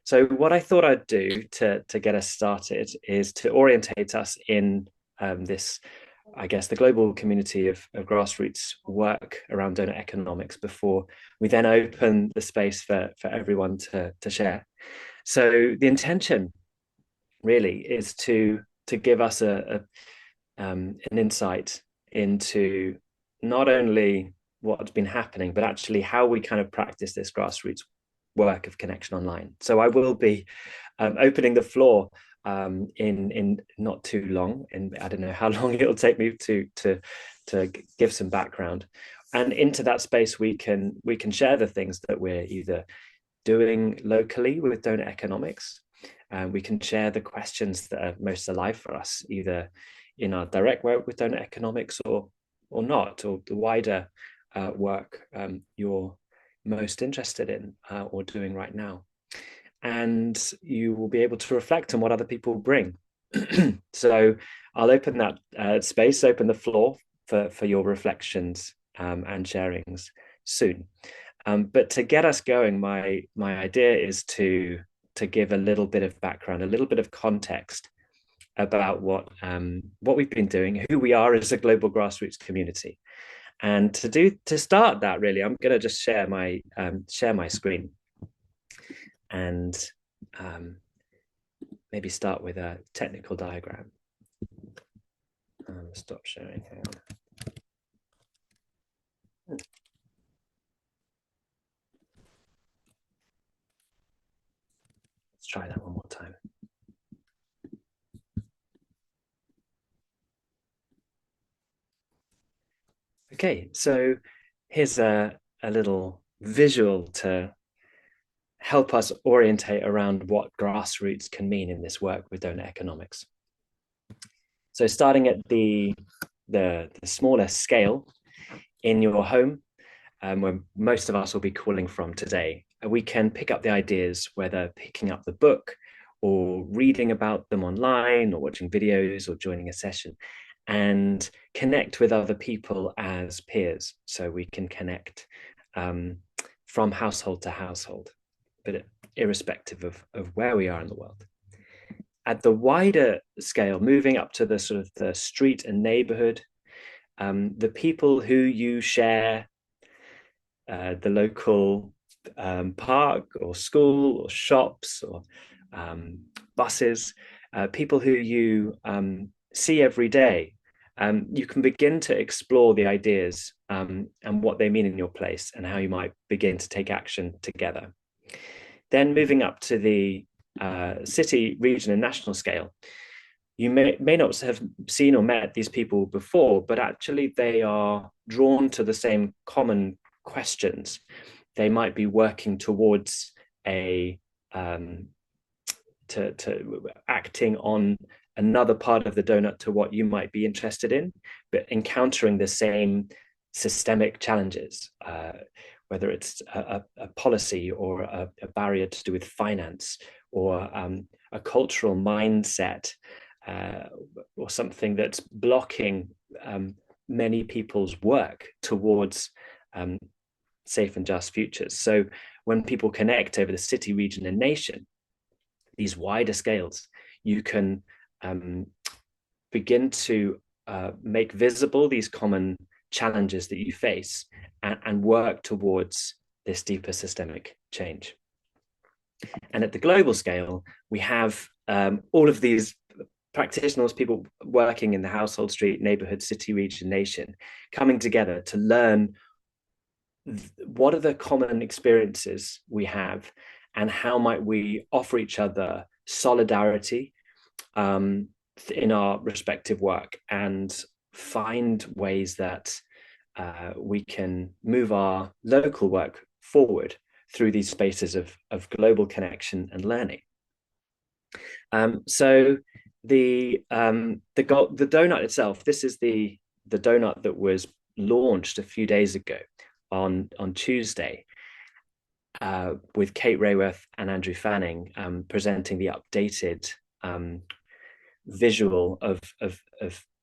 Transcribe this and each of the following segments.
So what I thought I'd do to get us started is to orientate us in this, I guess, the global community of grassroots work around donut economics before we then open the space for everyone to share. So the intention really is to give us an insight into not only what's been happening, but actually how we kind of practice this grassroots work of connection online. So I will be opening the floor in not too long, and I don't know how long it'll take me to give some background. And into that space, we can share the things that we're either doing locally with donor economics. We can share the questions that are most alive for us, either in our direct work with donor economics or not, or the wider work you're most interested in or doing right now. And you will be able to reflect on what other people bring. So I'll open that space, open the floor for your reflections and sharings soon. But to get us going, my idea is to give a little bit of background, a little bit of context about what we've been doing, who we are as a global grassroots community. And to start that, really, I'm going to just share my screen and maybe start with a technical diagram. Stop sharing. Hang on. Let's try that one more time. Okay, so here's a little visual to help us orientate around what grassroots can mean in this work with donor economics. So starting at the smallest scale in your home, where most of us will be calling from today, we can pick up the ideas, whether picking up the book or reading about them online or watching videos or joining a session, and connect with other people as peers. So we can connect from household to household, but irrespective of where we are in the world. At the wider scale, moving up to the sort of the street and neighborhood, the people who you share the local park or school or shops or buses, people who you see every day, you can begin to explore the ideas and what they mean in your place and how you might begin to take action together. Then moving up to the city, region, and national scale, you may not have seen or met these people before, but actually they are drawn to the same common questions. They might be working towards a to acting on another part of the donut to what you might be interested in, but encountering the same systemic challenges, whether it's a policy or a barrier to do with finance or a cultural mindset or something that's blocking many people's work towards safe and just futures. So when people connect over the city, region, and nation, these wider scales, you can begin to make visible these common challenges that you face and work towards this deeper systemic change. And at the global scale, we have all of these practitioners, people working in the household, street, neighborhood, city, region, nation, coming together to learn what are the common experiences we have and how might we offer each other solidarity in our respective work and find ways that we can move our local work forward through these spaces of global connection and learning. So the donut itself, this is the donut that was launched a few days ago on Tuesday, with Kate Rayworth and Andrew Fanning presenting the updated visual of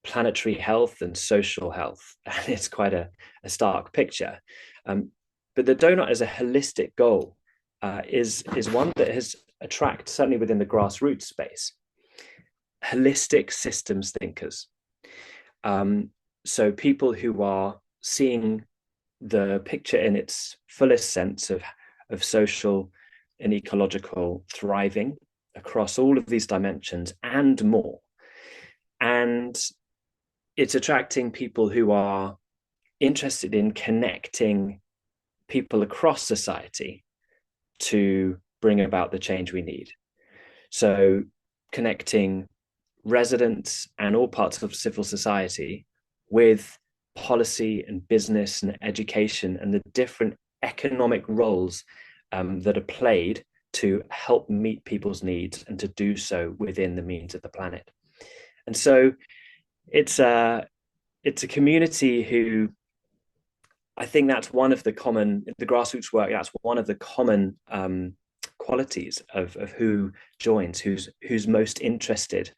planetary health and social health. And it's quite a stark picture. But the donut as a holistic goal is one that has attract, certainly within the grassroots space, holistic systems thinkers. So people who are seeing the picture in its fullest sense of social and ecological thriving across all of these dimensions and more. And it's attracting people who are interested in connecting people across society to bring about the change we need. So connecting residents and all parts of civil society with policy and business and education and the different economic roles that are played to help meet people's needs and to do so within the means of the planet. And so it's a community who, I think that's one of the grassroots work, that's one of the common qualities of who joins, who's most interested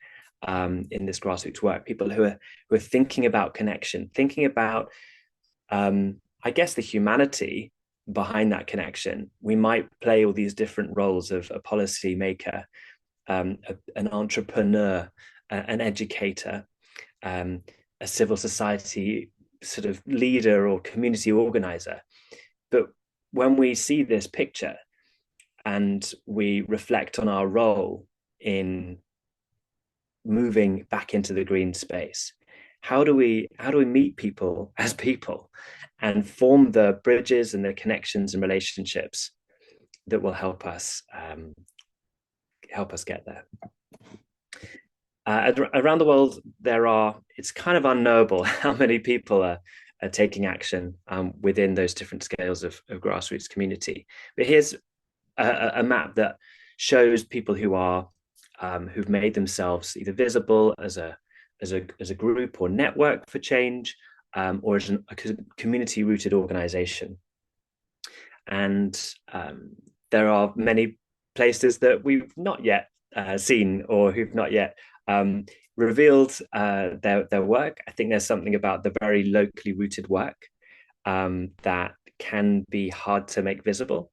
in this grassroots work. People who are thinking about connection, thinking about, I guess, the humanity behind that connection. We might play all these different roles of a policy maker, an entrepreneur, an educator, a civil society sort of leader or community organizer. But when we see this picture and we reflect on our role in moving back into the green space, how do we meet people as people and form the bridges and the connections and relationships that will help us get there? Around the world, it's kind of unknowable how many people are taking action within those different scales of grassroots community. But here's a map that shows people who've made themselves either visible as a group or network for change, or as a community-rooted organization. And there are many places that we've not yet seen or who've not yet revealed their work. I think there's something about the very locally rooted work that can be hard to make visible.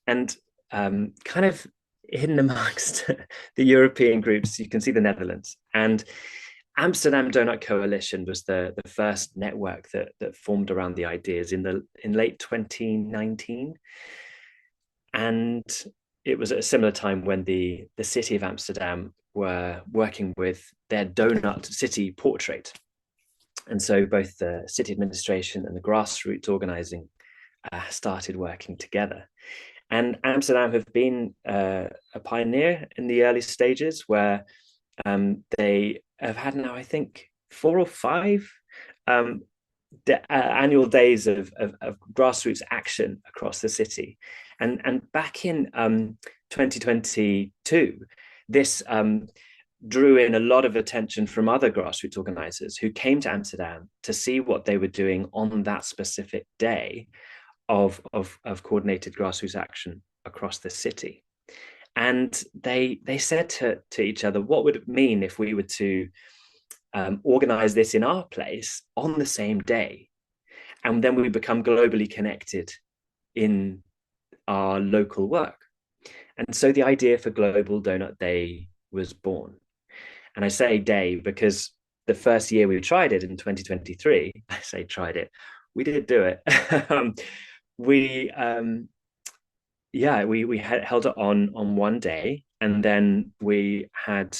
And kind of hidden amongst the European groups, you can see the Netherlands. And Amsterdam Doughnut Coalition was the first network that formed around the ideas in late 2019. And it was at a similar time when the city of Amsterdam were working with their Doughnut City portrait. And so both the city administration and the grassroots organizing started working together. And Amsterdam have been a pioneer in the early stages, where they have had now, I think, 4 or 5 annual days of grassroots action across the city. And back in 2022, this drew in a lot of attention from other grassroots organizers who came to Amsterdam to see what they were doing on that specific day of coordinated grassroots action across the city. And they said to each other, what would it mean if we were to organize this in our place on the same day? And then we become globally connected in our local work. And so the idea for Global Doughnut Day was born. And I say day because the first year we tried it in 2023, I say tried it, we did do it. We held it on one day, and then we had,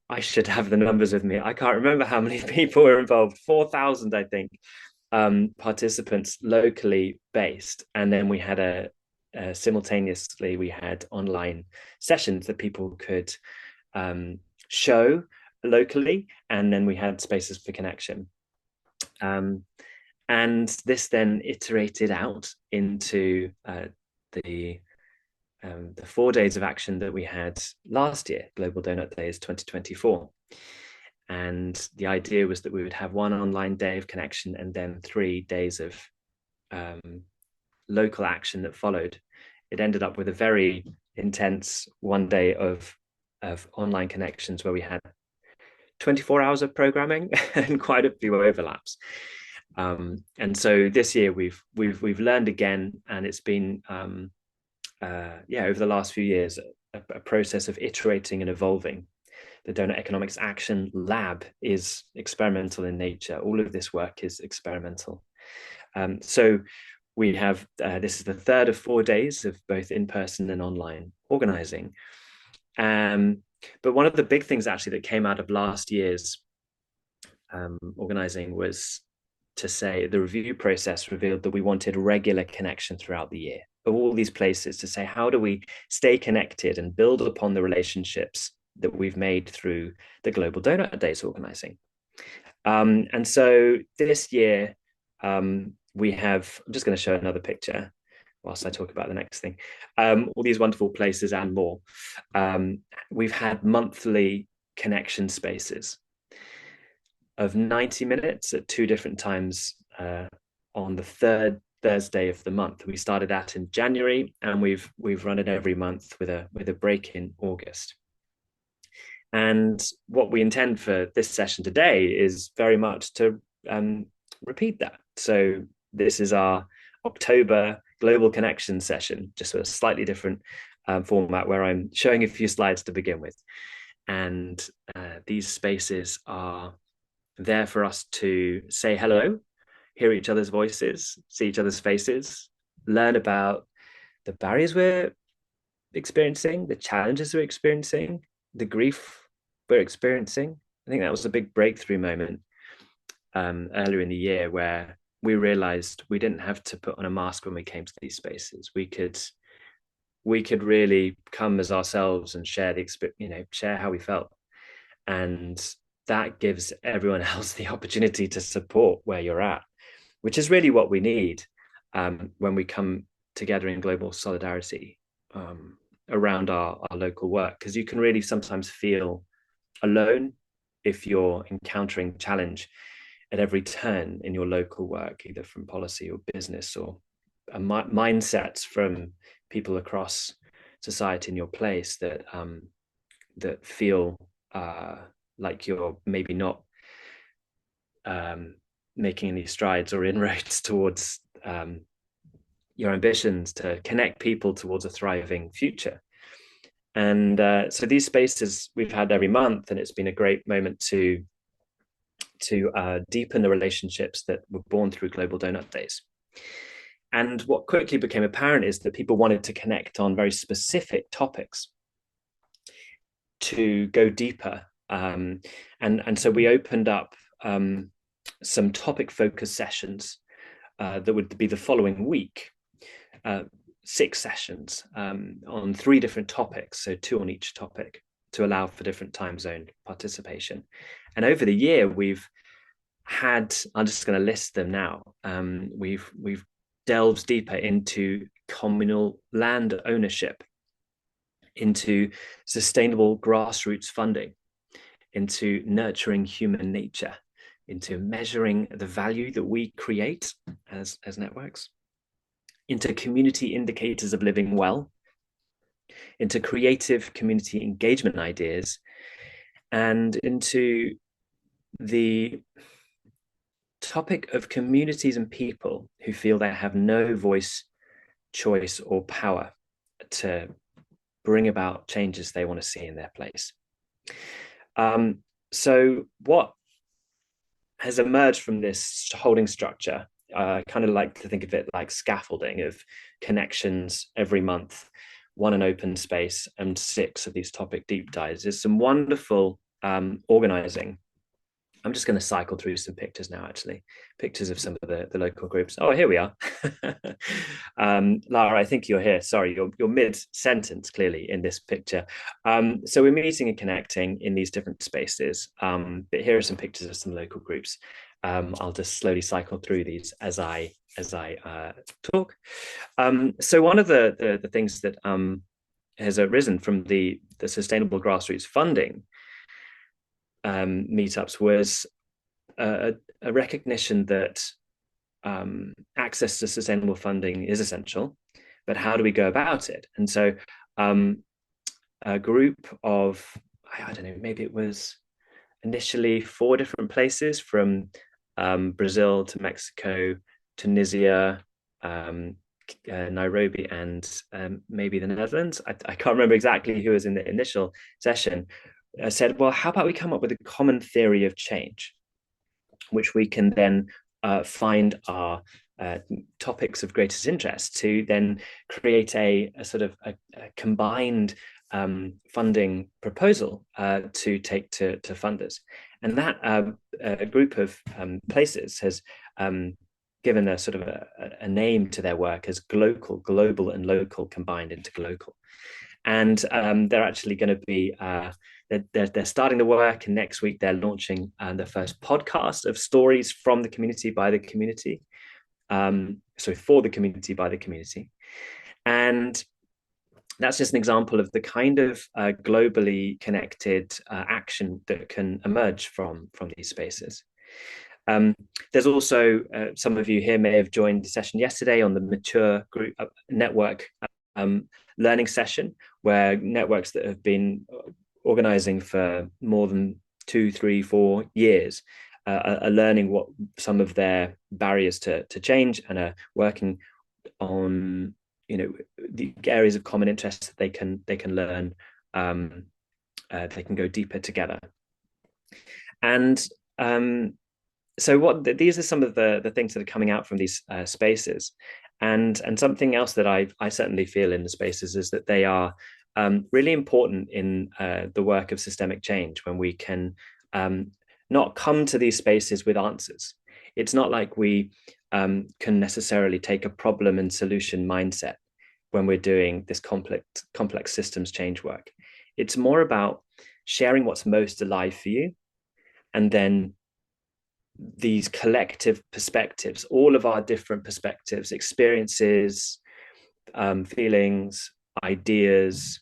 I should have the numbers with me, I can't remember how many people were involved, 4,000 I think, participants locally based. And then we had simultaneously we had online sessions that people could show locally, and then we had spaces for connection. And this then iterated out into the 4 days of action that we had last year, Global Doughnut Days 2024. And the idea was that we would have 1 online day of connection and then 3 days of local action that followed. It ended up with a very intense 1 day of online connections where we had 24 hours of programming and quite a few overlaps. And so this year we've learned again, and it's been over the last few years a process of iterating and evolving. The Doughnut Economics Action Lab is experimental in nature. All of this work is experimental. So we have, this is the third of 4 days of both in-person and online organizing. But one of the big things actually that came out of last year's organizing was to say the review process revealed that we wanted regular connection throughout the year of all these places, to say, how do we stay connected and build upon the relationships that we've made through the Global Doughnut Days organizing. And so this year, we have, I'm just going to show another picture whilst I talk about the next thing, all these wonderful places and more. We've had monthly connection spaces of 90 minutes at 2 different times on the third Thursday of the month. We started that in January, and we've run it every month with a break in August. And what we intend for this session today is very much to repeat that. So this is our October Global Connection session, just with a slightly different format, where I'm showing a few slides to begin with. And these spaces are there for us to say hello, hear each other's voices, see each other's faces, learn about the barriers we're experiencing, the challenges we're experiencing, the grief we're experiencing. I think that was a big breakthrough moment earlier in the year, where we realized we didn't have to put on a mask when we came to these spaces. We could really come as ourselves and share share how we felt. And that gives everyone else the opportunity to support where you're at, which is really what we need when we come together in global solidarity around our local work, because you can really sometimes feel alone if you're encountering challenge at every turn in your local work, either from policy or business, or mindsets from people across society in your place that feel like you're maybe not making any strides or inroads towards your ambitions to connect people towards a thriving future. And so these spaces we've had every month, and it's been a great moment to deepen the relationships that were born through Global Doughnut Days. And what quickly became apparent is that people wanted to connect on very specific topics to go deeper. And so we opened up some topic focused sessions that would be the following week, 6 sessions on 3 different topics, so 2 on each topic, to allow for different time zone participation. And over the year, we've had, I'm just going to list them now, we've delved deeper into communal land ownership, into sustainable grassroots funding, into nurturing human nature, into measuring the value that we create as networks, into community indicators of living well, into creative community engagement ideas, and into the topic of communities and people who feel they have no voice, choice, or power to bring about changes they want to see in their place. So what has emerged from this holding structure, I kind of like to think of it like scaffolding of connections every month, 1 in open space and 6 of these topic deep dives, is some wonderful organizing. I'm just going to cycle through some pictures now, actually. Pictures of some of the local groups. Oh, here we are. Lara, I think you're here. Sorry, you're mid-sentence, clearly, in this picture. So we're meeting and connecting in these different spaces. But here are some pictures of some local groups. I'll just slowly cycle through these as I talk. So one of the things that has arisen from the Sustainable Grassroots Funding meetups was a recognition that access to sustainable funding is essential, but how do we go about it? And so a group of, I don't know, maybe it was initially 4 different places, from Brazil to Mexico, Tunisia, Nairobi and maybe the Netherlands. I can't remember exactly who was in the initial session. Said, well, how about we come up with a common theory of change, which we can then find our topics of greatest interest to then create a sort of a combined funding proposal to take to funders. And that group of places has given a sort of a name to their work as global and local combined into global. And they're actually going to be they're starting the work, and next week they're launching the first podcast of stories from the community by the community. So for the community by the community. And that's just an example of the kind of globally connected action that can emerge from these spaces. There's also some of you here may have joined the session yesterday on the mature group network learning session, where networks that have been organizing for more than 2, 3, 4 years are learning what some of their barriers to change, and are working on the areas of common interest that they can learn. They can go deeper together. And so these are some of the things that are coming out from these spaces. And something else that I certainly feel in the spaces is that they are really important in the work of systemic change, when we can not come to these spaces with answers. It's not like we can necessarily take a problem and solution mindset when we're doing this complex systems change work. It's more about sharing what's most alive for you, and then these collective perspectives, all of our different perspectives, experiences, feelings, ideas,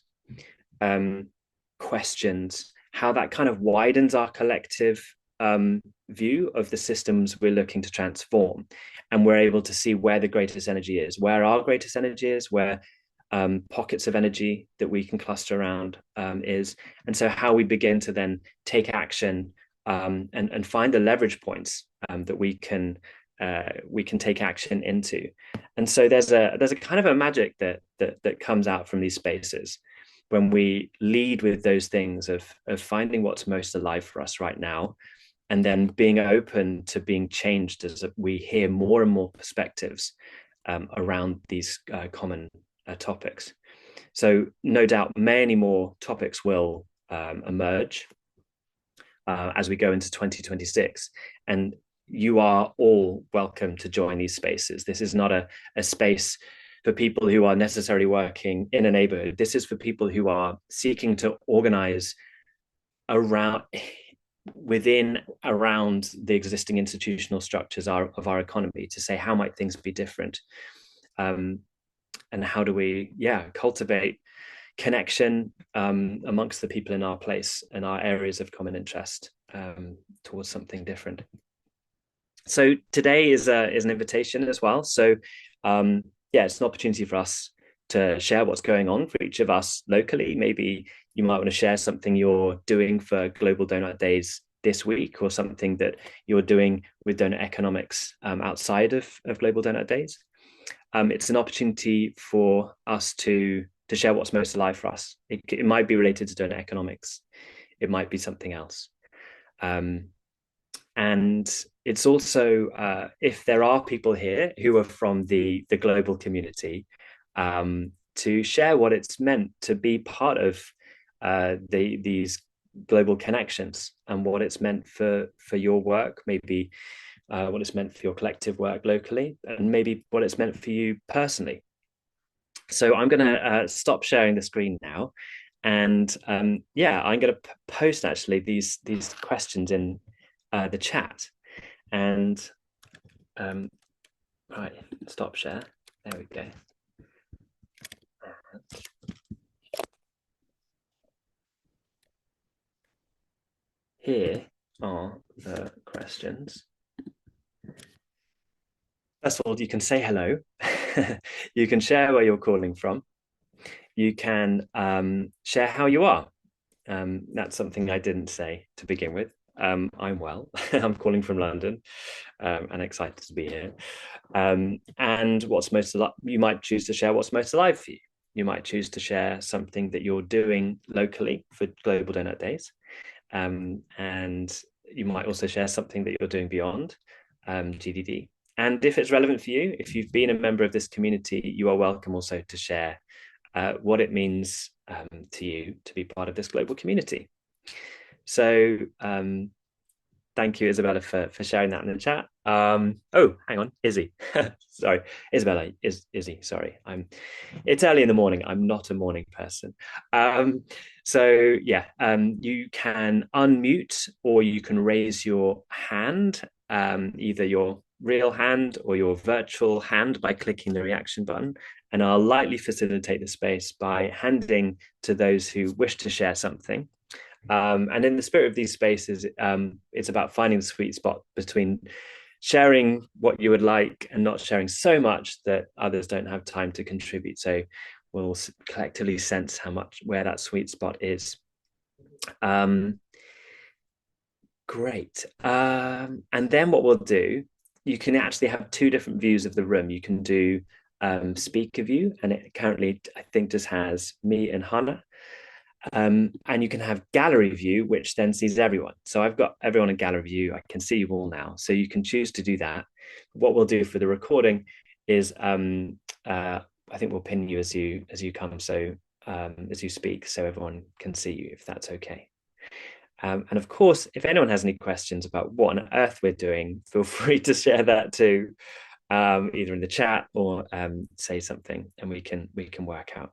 questions, how that kind of widens our collective view of the systems we're looking to transform. And we're able to see where the greatest energy is, where our greatest energy is, where pockets of energy that we can cluster around is. And so how we begin to then take action and find the leverage points that we can take action into. And so there's a kind of a magic that comes out from these spaces when we lead with those things of finding what's most alive for us right now, and then being open to being changed as we hear more and more perspectives around these common topics. So no doubt many more topics will emerge as we go into 2026. And you are all welcome to join these spaces. This is not a space for people who are necessarily working in a neighborhood. This is for people who are seeking to organize around the existing institutional structures of our economy, to say, how might things be different? And how do we cultivate connection amongst the people in our place and our areas of common interest towards something different. So today is an invitation as well. So it's an opportunity for us to share what's going on for each of us locally. Maybe you might want to share something you're doing for Global Doughnut Days this week, or something that you're doing with Doughnut Economics outside of Global Doughnut Days. It's an opportunity for us to share what's most alive for us. It might be related to Doughnut Economics. It might be something else. And it's also, if there are people here who are from the global community, to share what it's meant to be part of these global connections, and what it's meant for your work, maybe what it's meant for your collective work locally, and maybe what it's meant for you personally. So I'm going to stop sharing the screen now, and I'm going to post actually these questions in the chat. And right, stop share. There we go. Here are the questions. First of all, you can say hello. You can share where you're calling from. You can share how you are. That's something I didn't say to begin with. I'm well. I'm calling from London, and excited to be here. And what's most alive? You might choose to share what's most alive for you. You might choose to share something that you're doing locally for Global Donut Days, and you might also share something that you're doing beyond GDD. And if it's relevant for you, if you've been a member of this community, you are welcome also to share what it means to you to be part of this global community. So thank you, Isabella, for sharing that in the chat. Oh, hang on, Izzy. Sorry, Isabella, Izzy. Sorry, It's early in the morning. I'm not a morning person. So yeah, you can unmute or you can raise your hand, either your real hand or your virtual hand by clicking the reaction button. And I'll lightly facilitate the space by handing to those who wish to share something. And in the spirit of these spaces, it's about finding the sweet spot between sharing what you would like and not sharing so much that others don't have time to contribute. So we'll collectively sense where that sweet spot is. Great. And then what we'll do, you can actually have two different views of the room. You can do speaker view, and it currently, I think, just has me and Hannah. And you can have gallery view, which then sees everyone. So I've got everyone in gallery view. I can see you all now. So you can choose to do that. What we'll do for the recording is I think we'll pin you as you come, so as you speak, so everyone can see you, if that's okay. And of course, if anyone has any questions about what on earth we're doing, feel free to share that too, either in the chat or say something, and we can work out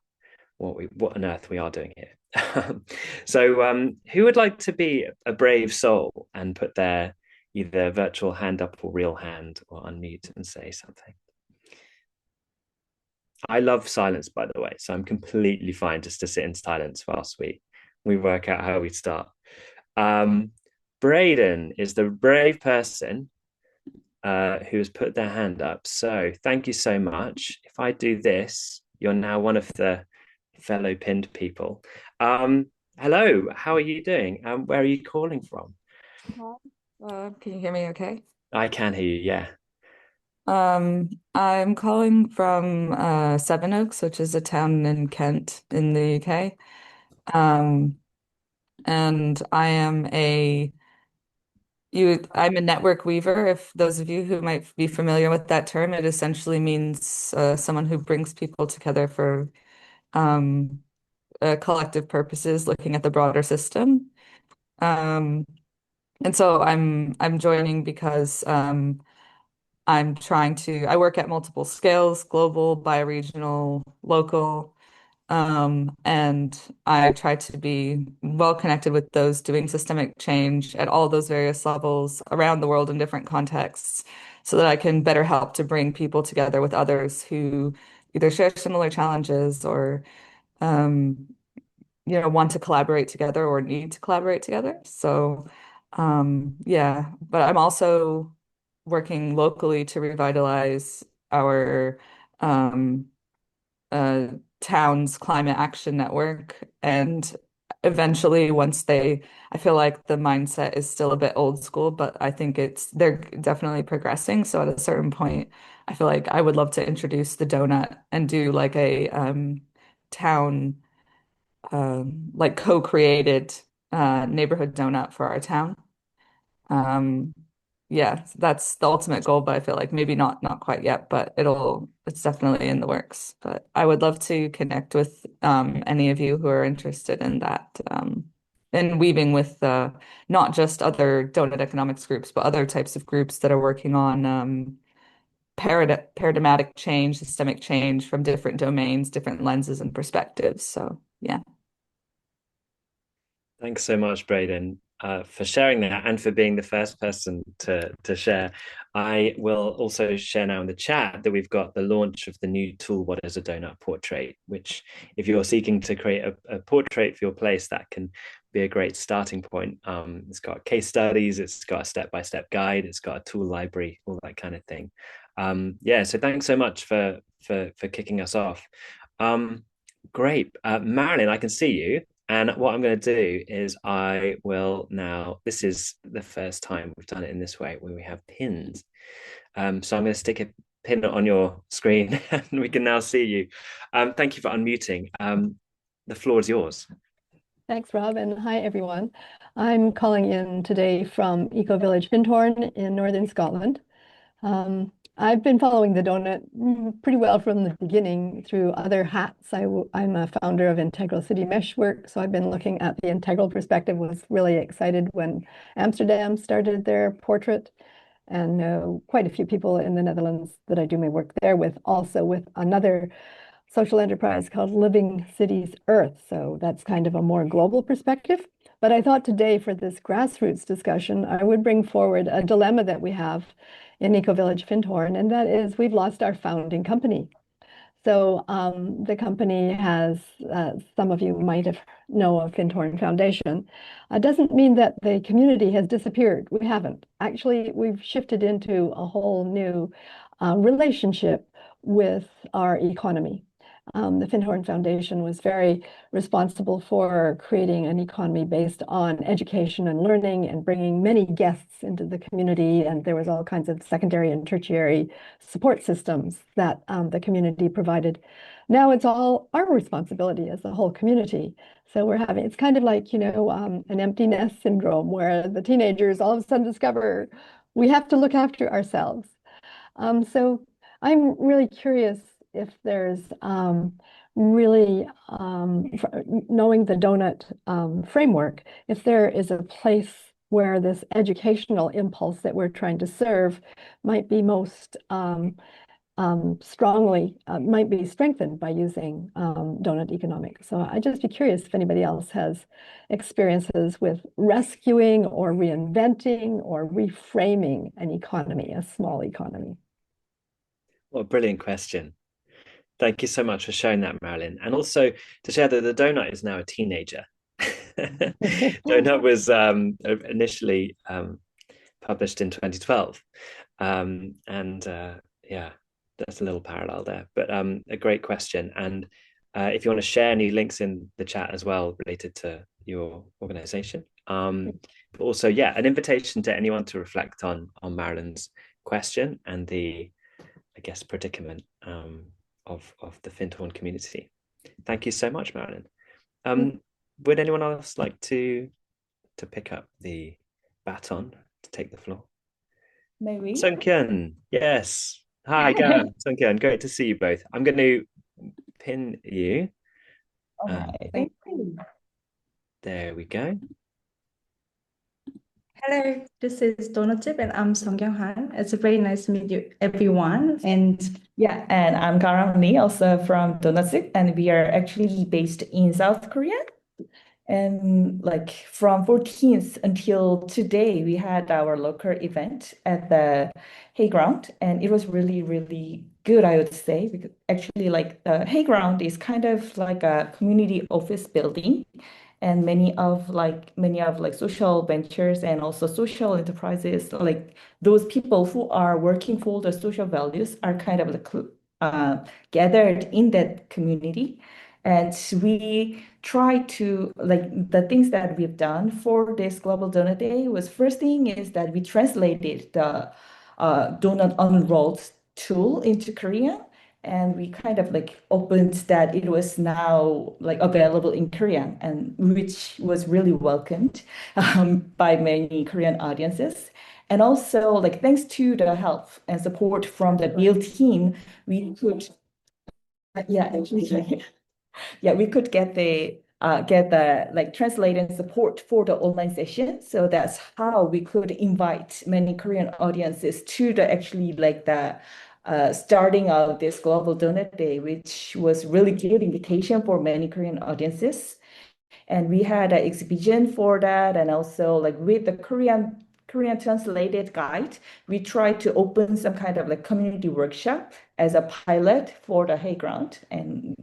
what on earth we are doing here. So who would like to be a brave soul and put their either virtual hand up or real hand, or unmute and say something? I love silence, by the way, so I'm completely fine just to sit in silence whilst we work out how we start. Braden is the brave person who has put their hand up. So thank you so much. If I do this, you're now one of the fellow pinned people. Hello, how are you doing? Where are you calling from? Can you hear me okay? I can hear you, yeah. I'm calling from Sevenoaks, which is a town in Kent in the UK. Um, and I'm a network weaver. If those of you who might be familiar with that term, it essentially means someone who brings people together for um, collective purposes, looking at the broader system. Um, and so I'm joining because I work at multiple scales, global, bioregional, local, and I try to be well connected with those doing systemic change at all those various levels around the world in different contexts so that I can better help to bring people together with others who either share similar challenges or, um, want to collaborate together or need to collaborate together. So, yeah, but I'm also working locally to revitalize our um, uh, town's climate action network. And eventually, I feel like the mindset is still a bit old school, but I think they're definitely progressing. So at a certain point, I feel like I would love to introduce the donut and do like a town, like co-created neighborhood donut for our town. Um, yeah, that's the ultimate goal, but I feel like maybe not quite yet, but it's definitely in the works. But I would love to connect with any of you who are interested in that, and weaving with not just other donut economics groups, but other types of groups that are working on paradigmatic change, systemic change from different domains, different lenses and perspectives. So yeah. Thanks so much, Braden, for sharing that and for being the first person to share. I will also share now in the chat that we've got the launch of the new tool, What is a Donut Portrait, which if you're seeking to create a portrait for your place, that can be a great starting point. It's got case studies, it's got a step-by-step guide, it's got a tool library, all that kind of thing. Yeah, so thanks so much for kicking us off. Great. Marilyn, I can see you. And what I'm going to do is I will now, this is the first time we've done it in this way where we have pins. So I'm going to stick a pin on your screen and we can now see you. Thank you for unmuting. The floor is yours. Thanks, Rob, and hi, everyone. I'm calling in today from Eco Village Findhorn in northern Scotland. I've been following the donut pretty well from the beginning through other hats. I'm a founder of Integral City Meshwork, so I've been looking at the integral perspective, was really excited when Amsterdam started their portrait, and know quite a few people in the Netherlands that I do my work there with, also with another social enterprise called Living Cities Earth. So that's kind of a more global perspective. But I thought today for this grassroots discussion, I would bring forward a dilemma that we have in Eco Village Findhorn, and that is we've lost our founding company. So the company has, some of you might have know of Findhorn Foundation. Doesn't mean that the community has disappeared. We haven't. Actually, we've shifted into a whole new relationship with our economy. The Findhorn Foundation was very responsible for creating an economy based on education and learning and bringing many guests into the community. And there was all kinds of secondary and tertiary support systems that the community provided. Now it's all our responsibility as a whole community. So we're having, it's kind of like, an empty nest syndrome where the teenagers all of a sudden discover we have to look after ourselves. So I'm really curious if there's really, knowing the donut framework, if there is a place where this educational impulse that we're trying to serve might be most strongly, might be strengthened by using Doughnut Economics. So I'd just be curious if anybody else has experiences with rescuing or reinventing or reframing an economy, a small economy. What a brilliant question. Thank you so much for sharing that, Marilyn. And also to share that the donut is now a teenager. Doughnut was initially published in 2012. Yeah, that's a little parallel there, but a great question. And if you want to share any links in the chat as well related to your organization. But also, yeah, an invitation to anyone to reflect on Marilyn's question and the, I guess, predicament of the Findhorn community. Thank you so much, Marilyn. Would anyone else like to pick up the baton to take the floor? Maybe. Sungkyun, yes. Hi, Garam. Sungkyun, great to see you both. I'm going to pin you. All right, thank you. There we go. Hello, this is Doughnut and I'm Song Han. It's very nice to meet you, everyone. And yeah, and I'm Garam Lee, also from Doughnut, and we are actually based in South Korea. And like from 14th until today, we had our local event at the Hayground, and it was really, really good, I would say, because actually like the Hayground is kind of like a community office building. And many of social ventures and also social enterprises, like those people who are working for the social values are kind of like gathered in that community. And we try to, like, the things that we've done for this Global Donut Day was, first thing is that we translated the Donut Unrolled tool into Korean. And we kind of like opened that it was now like available in Korean, and which was really welcomed by many Korean audiences. And also, like, thanks to the help and support from the build team, we could, yeah, actually, yeah, we could get the like translate and support for the online session. So that's how we could invite many Korean audiences to the actually like the starting of this Global Donut Day, which was really good invitation for many Korean audiences. And we had an exhibition for that, and also like with the Korean translated guide, we tried to open some kind of like community workshop as a pilot for the Hayground. And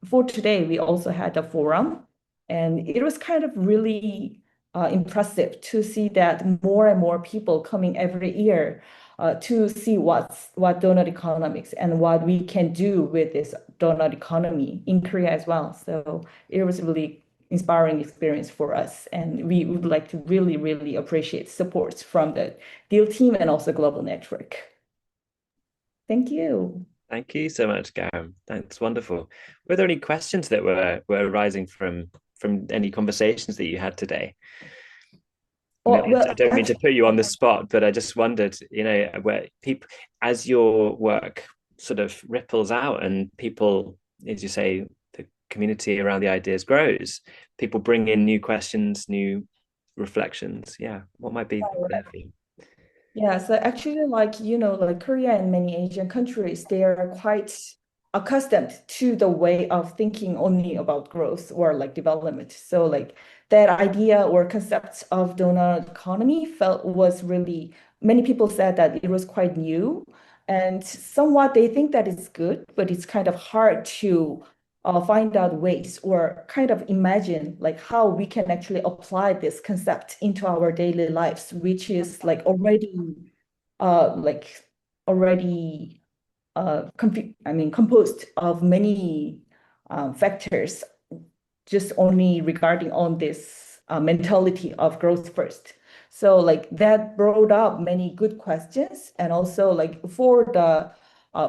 for today, we also had a forum, and it was kind of really impressive to see that more and more people coming every year to see what Doughnut Economics and what we can do with this Doughnut economy in Korea as well. So it was really inspiring experience for us. And we would like to really, really appreciate support from the deal team and also global network. Thank you. Thank you so much, Garam. That's wonderful. Were there any questions that were arising from any conversations that you had today? I don't mean to put you on the spot, but I just wondered, where people, as your work sort of ripples out and people, as you say, the community around the ideas grows, people bring in new questions, new reflections. Yeah, what might be there for you? Yeah, so actually, like, like Korea and many Asian countries, they are quite accustomed to the way of thinking only about growth or like development. So like that idea or concept of donut economy was really, many people said that it was quite new and somewhat they think that it's good, but it's kind of hard to find out ways or kind of imagine like how we can actually apply this concept into our daily lives, which is like like already composed of many factors, just only regarding on this mentality of growth first. So like that brought up many good questions, and also like for the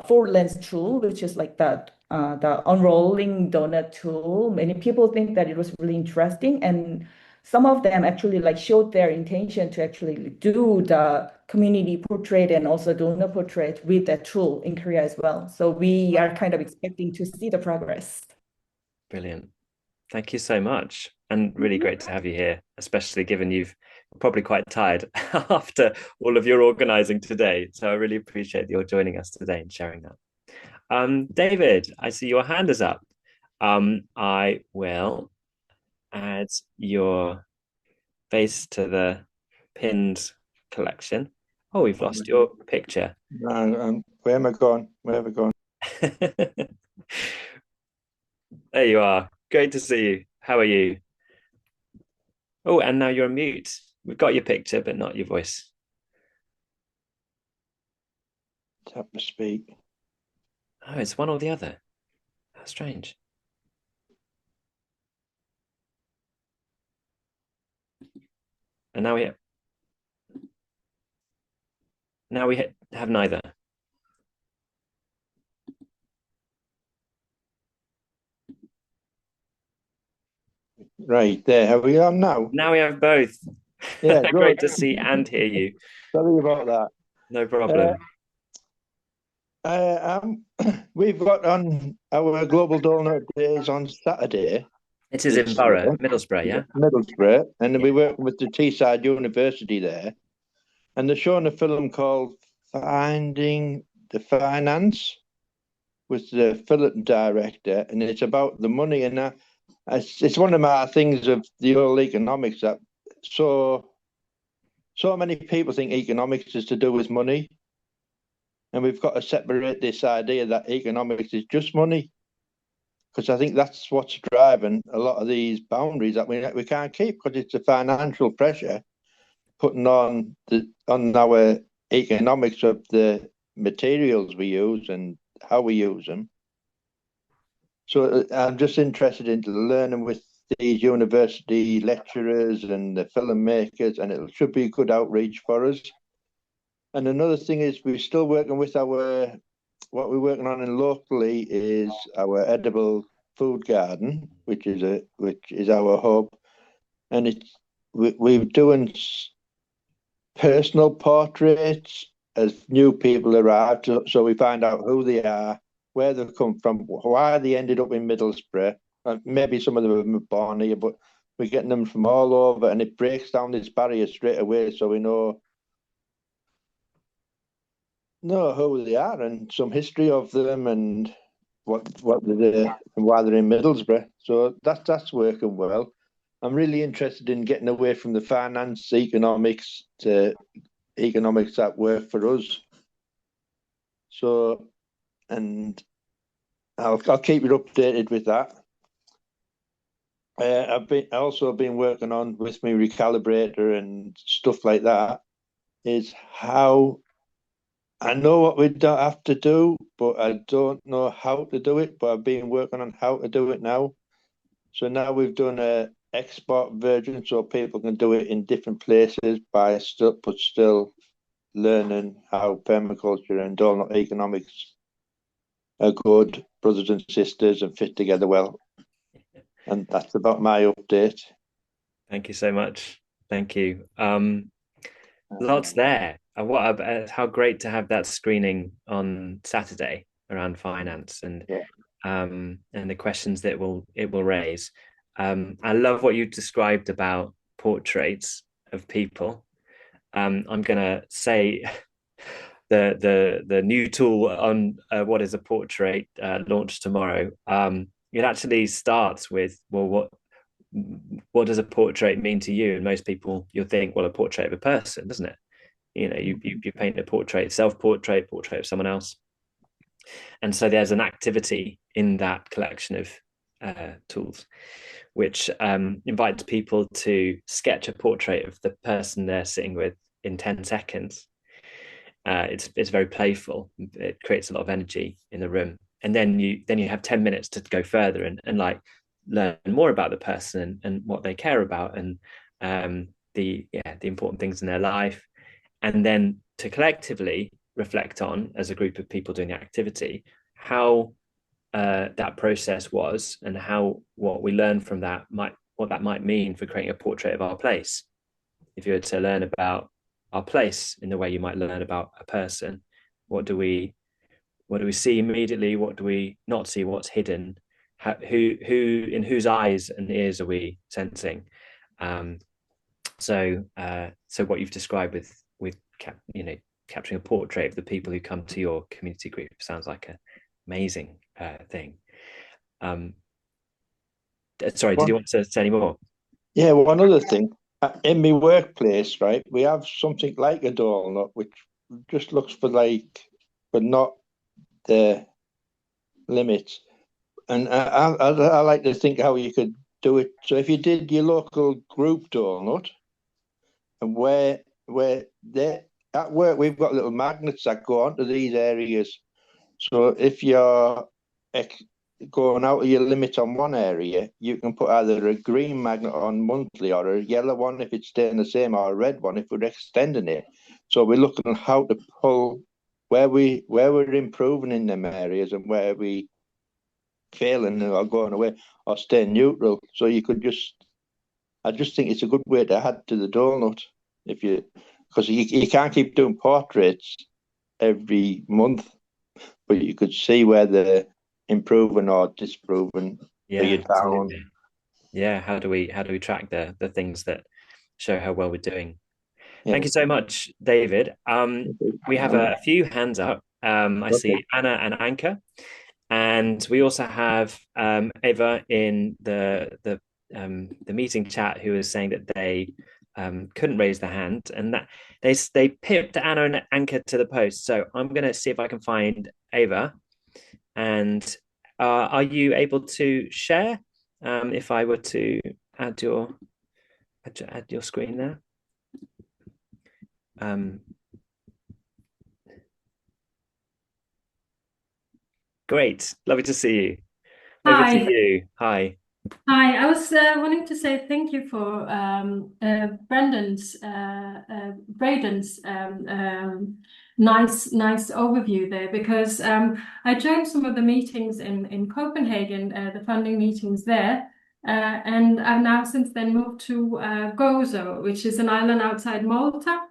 four lens tool, which is like the unrolling donut tool, many people think that it was really interesting, and some of them actually like showed their intention to actually do the community portrait and also donor portrait with that tool in Korea as well. So we are kind of expecting to see the progress. Brilliant. Thank you so much. And really great to have you here, especially given you've probably quite tired after all of your organizing today. So I really appreciate your joining us today and sharing that. David, I see your hand is up. I will add your face to the pinned collection. Oh, we've lost your picture. Where am I going? Where have I gone? There you are. Great to see you. How are you? Oh, and now you're on mute. We've got your picture, but not your voice. Tap to speak. Oh, it's one or the other. How strange. And now we have neither. Right there. Have we on now? Now we have both. Yeah, great to see and hear you. Sorry about that. No problem. We've got on our Global Doughnut Days on Saturday. It is in Borough, Middlesbrough, yeah? Middlesbrough, and we're working with the Teesside University there. And they're showing a film called Finding the Finance with the film director, and it's about the money. And it's one of my things of the old economics that so many people think economics is to do with money. And we've got to separate this idea that economics is just money, because I think that's what's driving a lot of these boundaries that we can't keep, because it's the financial pressure putting on our economics of the materials we use and how we use them. So I'm just interested in learning with these university lecturers and the filmmakers, and it should be a good outreach for us. And another thing is we're still working with what we're working on in locally is our edible food garden, which is our hub, and we're doing personal portraits as new people arrive, so we find out who they are, where they've come from, why they ended up in Middlesbrough. Maybe some of them are born here, but we're getting them from all over, and it breaks down this barrier straight away, so we know who they are and some history of them and what they and why they're in Middlesbrough. So that's working well. I'm really interested in getting away from the finance economics to economics that work for us. So, and I'll keep you updated with that. I've also been working on with my recalibrator and stuff like that. Is how I know what we don't have to do, but I don't know how to do it. But I've been working on how to do it now. So now we've done a export version so people can do it in different places by still learning how permaculture and Doughnut Economics are good brothers and sisters and fit together well. And that's about my update. Thank you so much. Thank you. Lots there. How great to have that screening on Saturday around finance and the questions that it will raise. I love what you described about portraits of people. I'm gonna say the new tool on what is a portrait launched tomorrow. It actually starts with, well, what does a portrait mean to you? And most people, you'll think, well, a portrait of a person, doesn't it? You know, you paint a portrait, self-portrait, portrait of someone else. And so there's an activity in that collection of tools, which invites people to sketch a portrait of the person they're sitting with in 10 seconds. It's very playful. It creates a lot of energy in the room. And then you have 10 minutes to go further and like learn more about the person and what they care about and the important things in their life. And then to collectively reflect on, as a group of people doing the activity, how that process was and what we learned from that what that might mean for creating a portrait of our place. If you were to learn about our place in the way you might learn about a person, what do we see immediately? What do we not see? What's hidden? Who in whose eyes and ears are we sensing? So what you've described with capturing a portrait of the people who come to your community group sounds like an amazing thing. Sorry, did you want to say any more? Yeah, one other thing. In my workplace, right, we have something like a doughnut, which just looks but not the limits. And I like to think how you could do it. So if you did your local group doughnut, and where they at work, we've got little magnets that go onto these areas. So if you're going out of your limit on one area, you can put either a green magnet on monthly or a yellow one if it's staying the same, or a red one if we're extending it. So we're looking at how to pull where we're improving in them areas and where we failing or going away or staying neutral. So I just think it's a good way to add to the doughnut because you can't keep doing portraits every month, but you could see where they're improving or disproving. Yeah, absolutely. Yeah, how do we track the things that show how well we're doing? Yeah. Thank you so much, David. We have a few hands up. I see Anna and Anka, and we also have Eva in the meeting chat who is saying that they couldn't raise their hand, and that they pipped Anna and Anka to the post. So I'm going to see if I can find Eva. And are you able to share? If I were to add your screen there. Great, lovely to see you. Over to you. Hi. Hi, I was wanting to say thank you for Braden's nice overview there, because I joined some of the meetings in Copenhagen, the funding meetings there, and I've now since then moved to Gozo, which is an island outside Malta,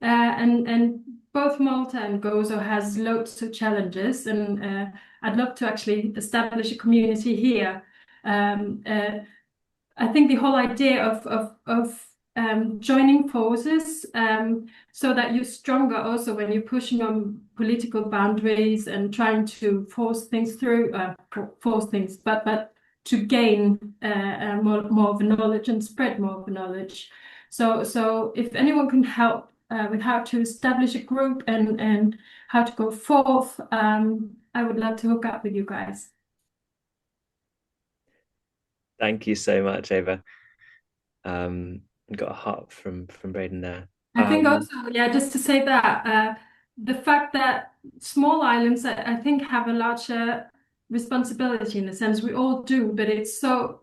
and both Malta and Gozo has loads of challenges, and I'd love to actually establish a community here. I think the whole idea of joining forces so that you're stronger also when you're pushing on political boundaries and trying to force things through, but to gain more of a knowledge and spread more of a knowledge. So if anyone can help with how to establish a group and how to go forth, I would love to hook up with you guys. Thank you so much, Eva. Got a heart from Braden there. I think also, yeah, just to say that the fact that small islands, I think, have a larger responsibility in a sense. We all do, but it's so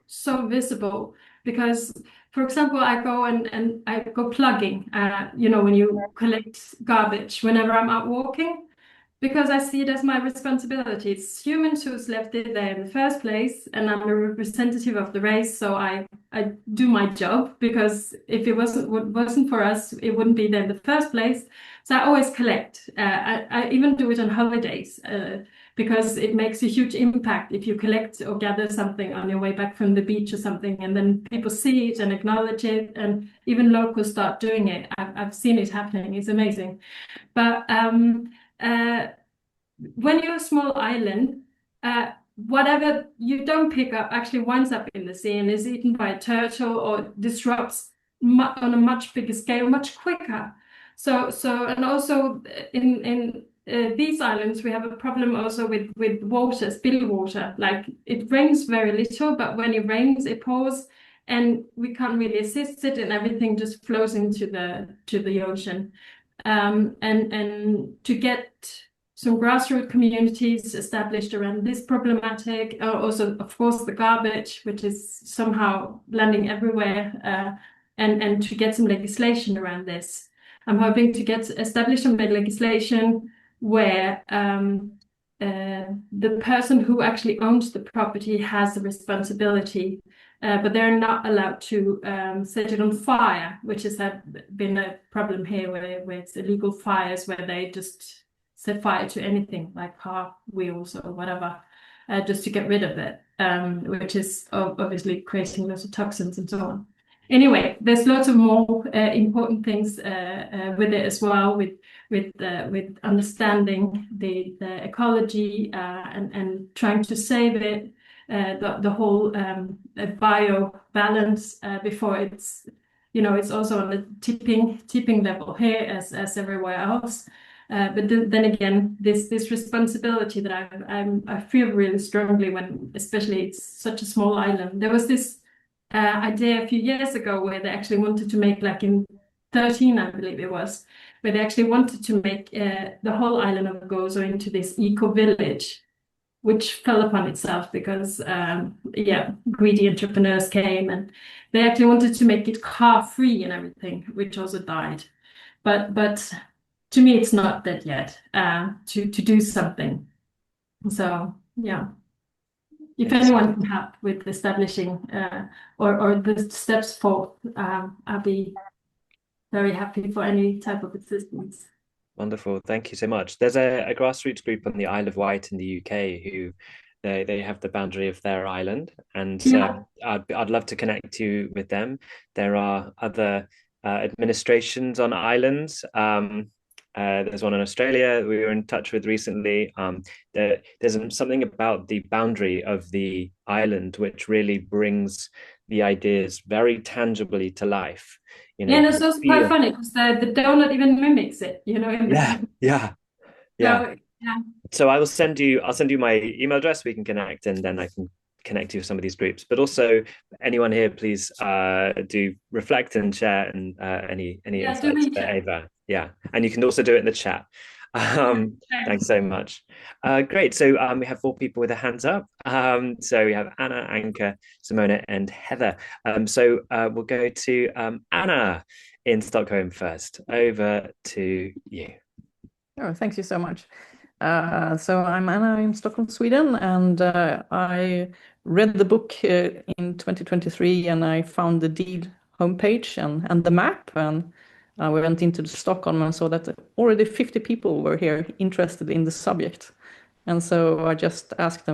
visible because, for example, I go and I go plugging. When you collect garbage, whenever I'm out walking, because I see it as my responsibility. It's humans who's left it there in the first place, and I'm a representative of the race, so I do my job, because if it wasn't for us, it wouldn't be there in the first place. So I always collect. I even do it on holidays, because it makes a huge impact if you collect or gather something on your way back from the beach or something, and then people see it and acknowledge it, and even locals start doing it. I've seen it happening. It's amazing. But when you're a small island, whatever you don't pick up actually winds up in the sea and is eaten by a turtle or disrupts on a much bigger scale, much quicker. So and also in these islands, we have a problem also with water, spill water. Like, it rains very little, but when it rains, it pours, and we can't really assist it, and everything just flows into the ocean. And to get some grassroots communities established around this problematic, also, of course, the garbage, which is somehow landing everywhere, and to get some legislation around this. I'm hoping to get established some legislation where the person who actually owns the property has the responsibility, but they're not allowed to set it on fire, which has been a problem here, where it's illegal fires, where they just set fire to anything like car wheels or whatever, just to get rid of it, which is obviously creating lots of toxins and so on. Anyway, there's lots of more important things with it as well, with understanding the ecology, and trying to save it, the whole bio balance, before it's also on the tipping level here as everywhere else. But then again, this responsibility that I feel really strongly when, especially it's such a small island. There was this idea a few years ago where they actually wanted to make, like in 13, I believe it was, where they actually wanted to make the whole island of Gozo into this eco-village, which fell upon itself because, greedy entrepreneurs came, and they actually wanted to make it car-free and everything, which also died. But to me, it's not dead yet, to do something. So, yeah. If anyone can help with establishing or the steps forth, I'll be very happy for any type of assistance. Wonderful. Thank you so much. There's a grassroots group on the Isle of Wight in the UK who they have the boundary of their island, and I'd love to connect you with them. There are other administrations on islands. There's one in Australia we were in touch with recently. There's something about the boundary of the island which really brings the ideas very tangibly to life. And it's also quite funny because the donut even mimics it, Yeah. So I'll send you my email address. We can connect, and then I can connect you with some of these groups. But also, anyone here, please do reflect and share and any insights for Eva. Yeah, and you can also do it in the chat. Thanks so much. Great. So we have 4 people with their hands up. So we have Anna, Anka, Simona, and Heather. So we'll go to Anna in Stockholm first. Over to you. Oh, thank you so much. So I'm Anna in Stockholm, Sweden, and I read the book in 2023, and I found the deed homepage and the map, and we went into Stockholm and saw that already 50 people were here interested in the subject. And so I just asked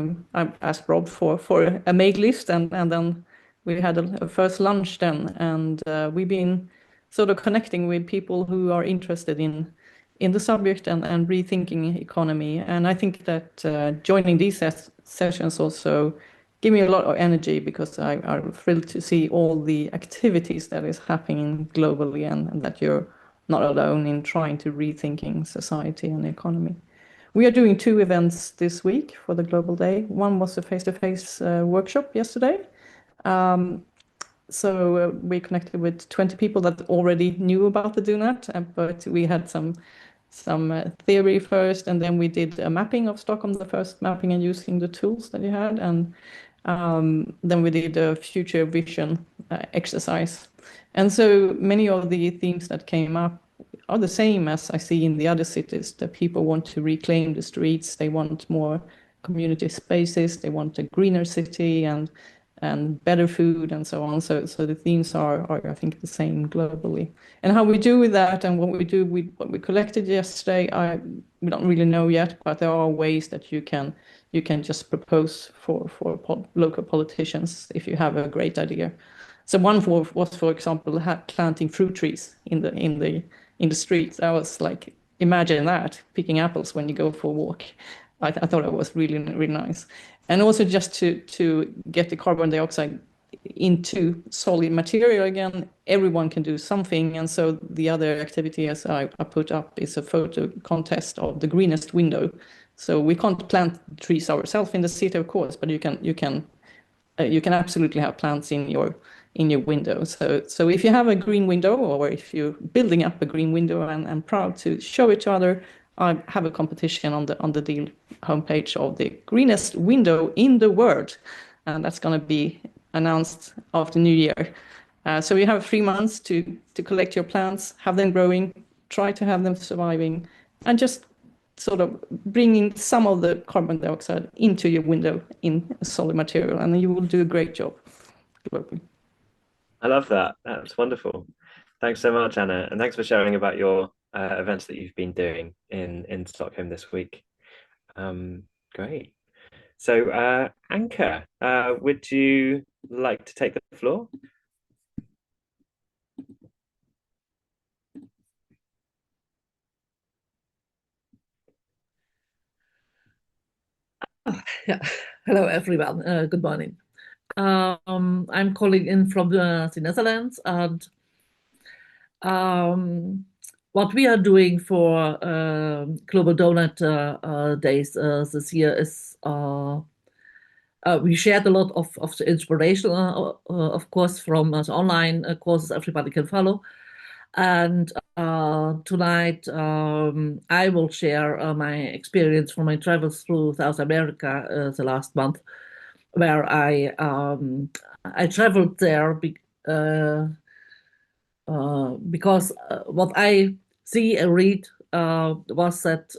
Rob for a mail list, and then we had a first lunch then, and we've been sort of connecting with people who are interested in the subject and rethinking economy. And I think that joining these sessions also give me a lot of energy, because I'm thrilled to see all the activities that is happening globally, and that you're not alone in trying to rethinking society and economy. We are doing 2 events this week for the Global Day. One was a face-to-face workshop yesterday. So we connected with 20 people that already knew about the Doughnut, but we had some theory first, and then we did a mapping of Stockholm, the first mapping and using the tools that you had, and then we did a future vision exercise. And so many of the themes that came up are the same as I see in the other cities, that people want to reclaim the streets, they want more community spaces, they want a greener city and better food and so on. So the themes are I think the same globally. And how we do with that and what we do with what we collected yesterday, we don't really know yet, but there are ways that you can just propose for local politicians if you have a great idea. So one was, for example, planting fruit trees in the streets. I was like, imagine that, picking apples when you go for a walk. I thought it was really, really nice. And also just to get the carbon dioxide into solid material again, everyone can do something. And so the other activity as I put up is a photo contest of the greenest window. So we can't plant trees ourselves in the city, of course, but you can absolutely have plants in your window. So if you have a green window, or if you're building up a green window and proud to show it to others, I have a competition on the Deal homepage of the greenest window in the world, and that's going to be announced after New Year. So you have 3 months to collect your plants, have them growing, try to have them surviving, and just sort of bringing some of the carbon dioxide into your window in a solid material, and you will do a great job globally. I love that. That's wonderful. Thanks so much, Anna, and thanks for sharing about your events that you've been doing in Stockholm this week. Great. So, Anka, would you like to take the floor? Yeah. Hello, everyone. Good morning. I'm calling in from the Netherlands, and what we are doing for Global Donut Days this year is we shared a lot of the inspiration, of course, from the online courses everybody can follow. And tonight I will share my experience from my travels through South America the last month, where I traveled there because what I see and read was that,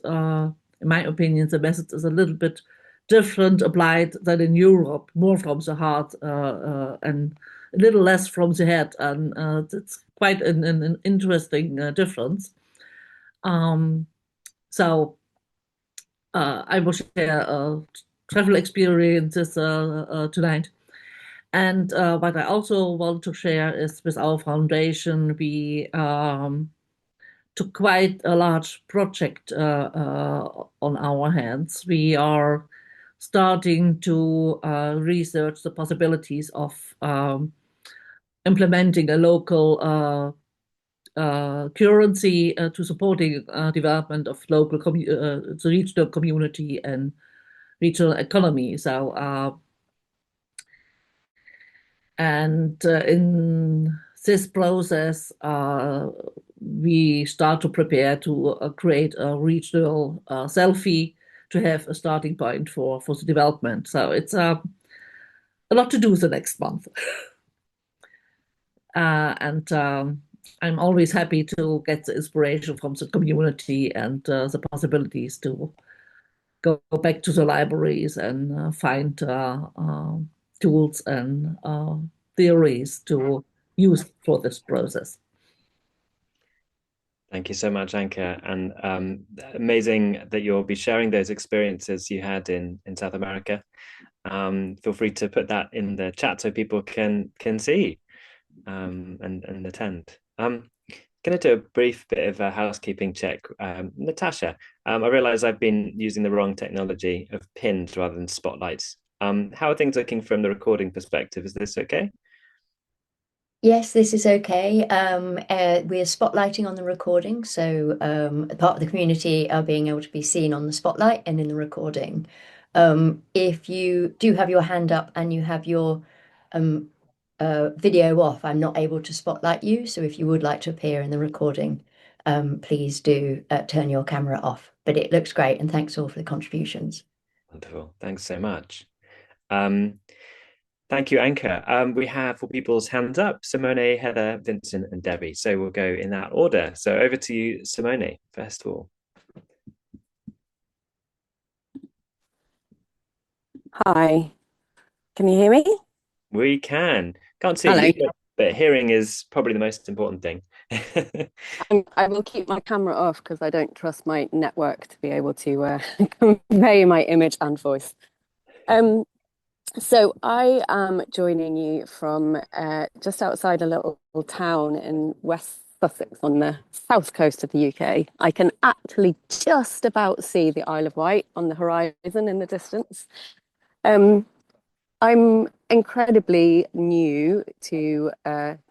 in my opinion, the message is a little bit different applied than in Europe, more from the heart and a little less from the head, and it's quite an interesting difference. So I will share travel experiences tonight. And what I also want to share is with our foundation, we took quite a large project on our hands. We are starting to research the possibilities of implementing a local currency to supporting development of local the regional community and regional economy. So and in this process, we start to prepare to create a regional selfie to have a starting point for the development. So it's a lot to do the next month. And I'm always happy to get the inspiration from the community and the possibilities to go back to the libraries and find tools and theories to use for this process. Thank you so much, Anka, and amazing that you'll be sharing those experiences you had in South America. Feel free to put that in the chat so people can see and attend. Going to do a brief bit of a housekeeping check. Natasha, I realize I've been using the wrong technology of pins rather than spotlights. How are things looking from the recording perspective? Is this okay? Yes, this is okay. We're spotlighting on the recording, so part of the community are being able to be seen on the spotlight and in the recording. If you do have your hand up and you have your video off, I'm not able to spotlight you. So if you would like to appear in the recording, please do turn your camera off. But it looks great, and thanks all for the contributions. Wonderful. Thanks so much. Thank you, Anka. We have 4 people's hands up: Simone, Heather, Vincent, and Debbie. So we'll go in that order. So over to you, Simone, first of all. Hi, can you hear me? We can. Can't see Hello. you, but hearing is probably the most important thing. I will keep my camera off because I don't trust my network to be able to convey my image and voice. So I am joining you from just outside a little town in West Sussex on the south coast of the UK. I can actually just about see the Isle of Wight on the horizon in the distance. I'm incredibly new to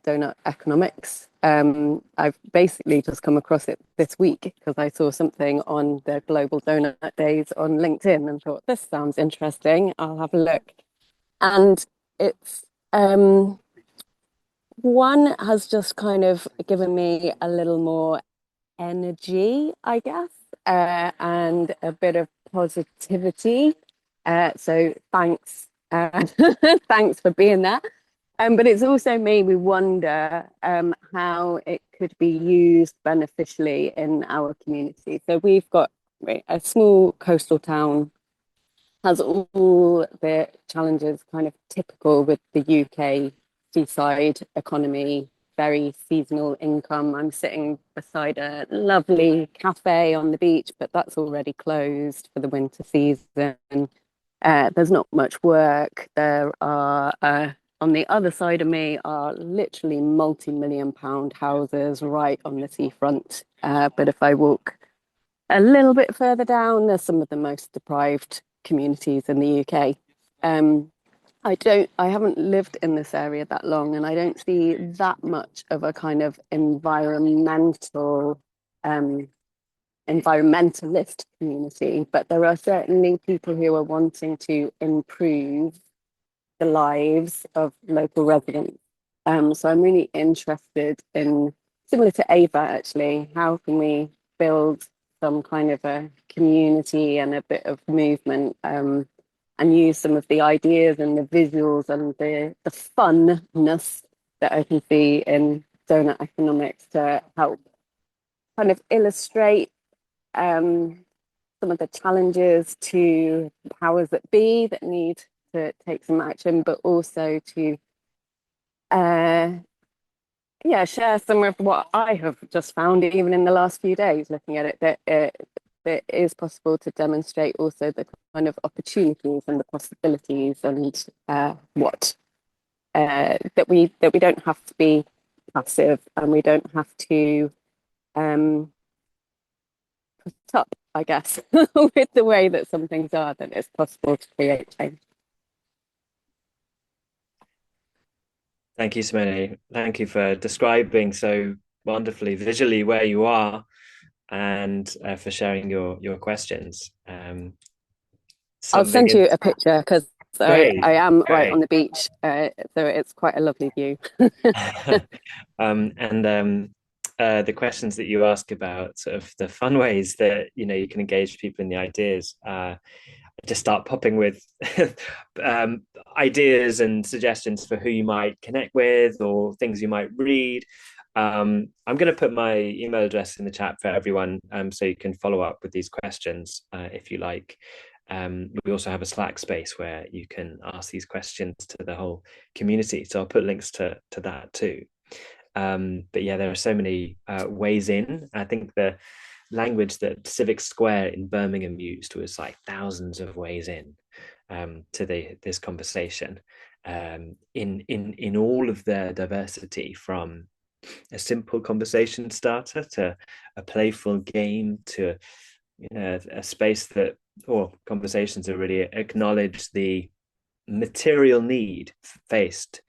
Doughnut Economics. I've basically just come across it this week because I saw something on the Global Doughnut Days on LinkedIn and thought, this sounds interesting. I'll have a look. And it's one has just kind of given me a little more energy, I guess, and a bit of positivity. So thanks. Thanks for being there. But it's also made me wonder how it could be used beneficially in our community. So we've got a small coastal town, has all the challenges kind of typical with the UK seaside economy, very seasonal income. I'm sitting beside a lovely cafe on the beach, but that's already closed for the winter season. There's not much work. There are, on the other side of me, are literally multi-million-pound houses right on the seafront. But if I walk a little bit further down, there's some of the most deprived communities in the UK. I haven't lived in this area that long, and I don't see that much of a kind of environmentalist community, but there are certainly people who are wanting to improve the lives of local residents. So I'm really interested in, similar to Ava actually, how can we build some kind of a community and a bit of movement, and use some of the ideas and the visuals and the funness that I can see in Doughnut Economics to help kind of illustrate some of the challenges to powers that be that need to take some action, but also to share some of what I have just found even in the last few days looking at it, that it is possible to demonstrate also the kind of opportunities and the possibilities and what that we don't have to be passive, and we don't have to put up, I guess, with the way that some things are, that it's possible to create change. Thank you, Simone. Thank you for describing so wonderfully visually where you are, and for sharing your questions. I'll send you a picture because I am right on the beach, so it's quite a lovely view. The questions that you ask about sort of the fun ways that you can engage people in the ideas, just start popping with ideas and suggestions for who you might connect with or things you might read. I'm going to put my email address in the chat for everyone, so you can follow up with these questions if you like. We also have a Slack space where you can ask these questions to the whole community, so I'll put links to that too. But yeah, there are so many ways in. I think the language that Civic Square in Birmingham used was like thousands of ways in to this conversation, in all of their diversity, from a simple conversation starter to a playful game to a space that, or conversations that really acknowledge the material need faced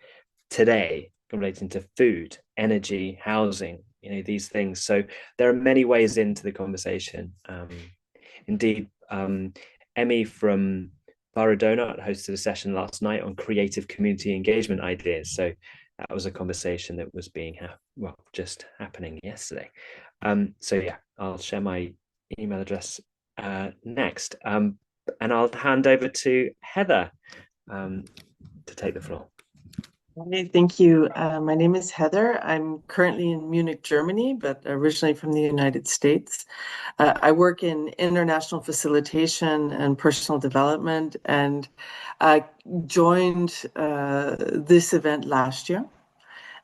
today relating to food, energy, housing, these things. So there are many ways into the conversation. Indeed, Emmy from Borough Doughnut hosted a session last night on creative community engagement ideas. So that was a conversation that was being just happening yesterday. So yeah, I'll share my email address next, and I'll hand over to Heather to take the floor. Okay, thank you. My name is Heather. I'm currently in Munich, Germany, but originally from the United States. I work in international facilitation and personal development, and I joined this event last year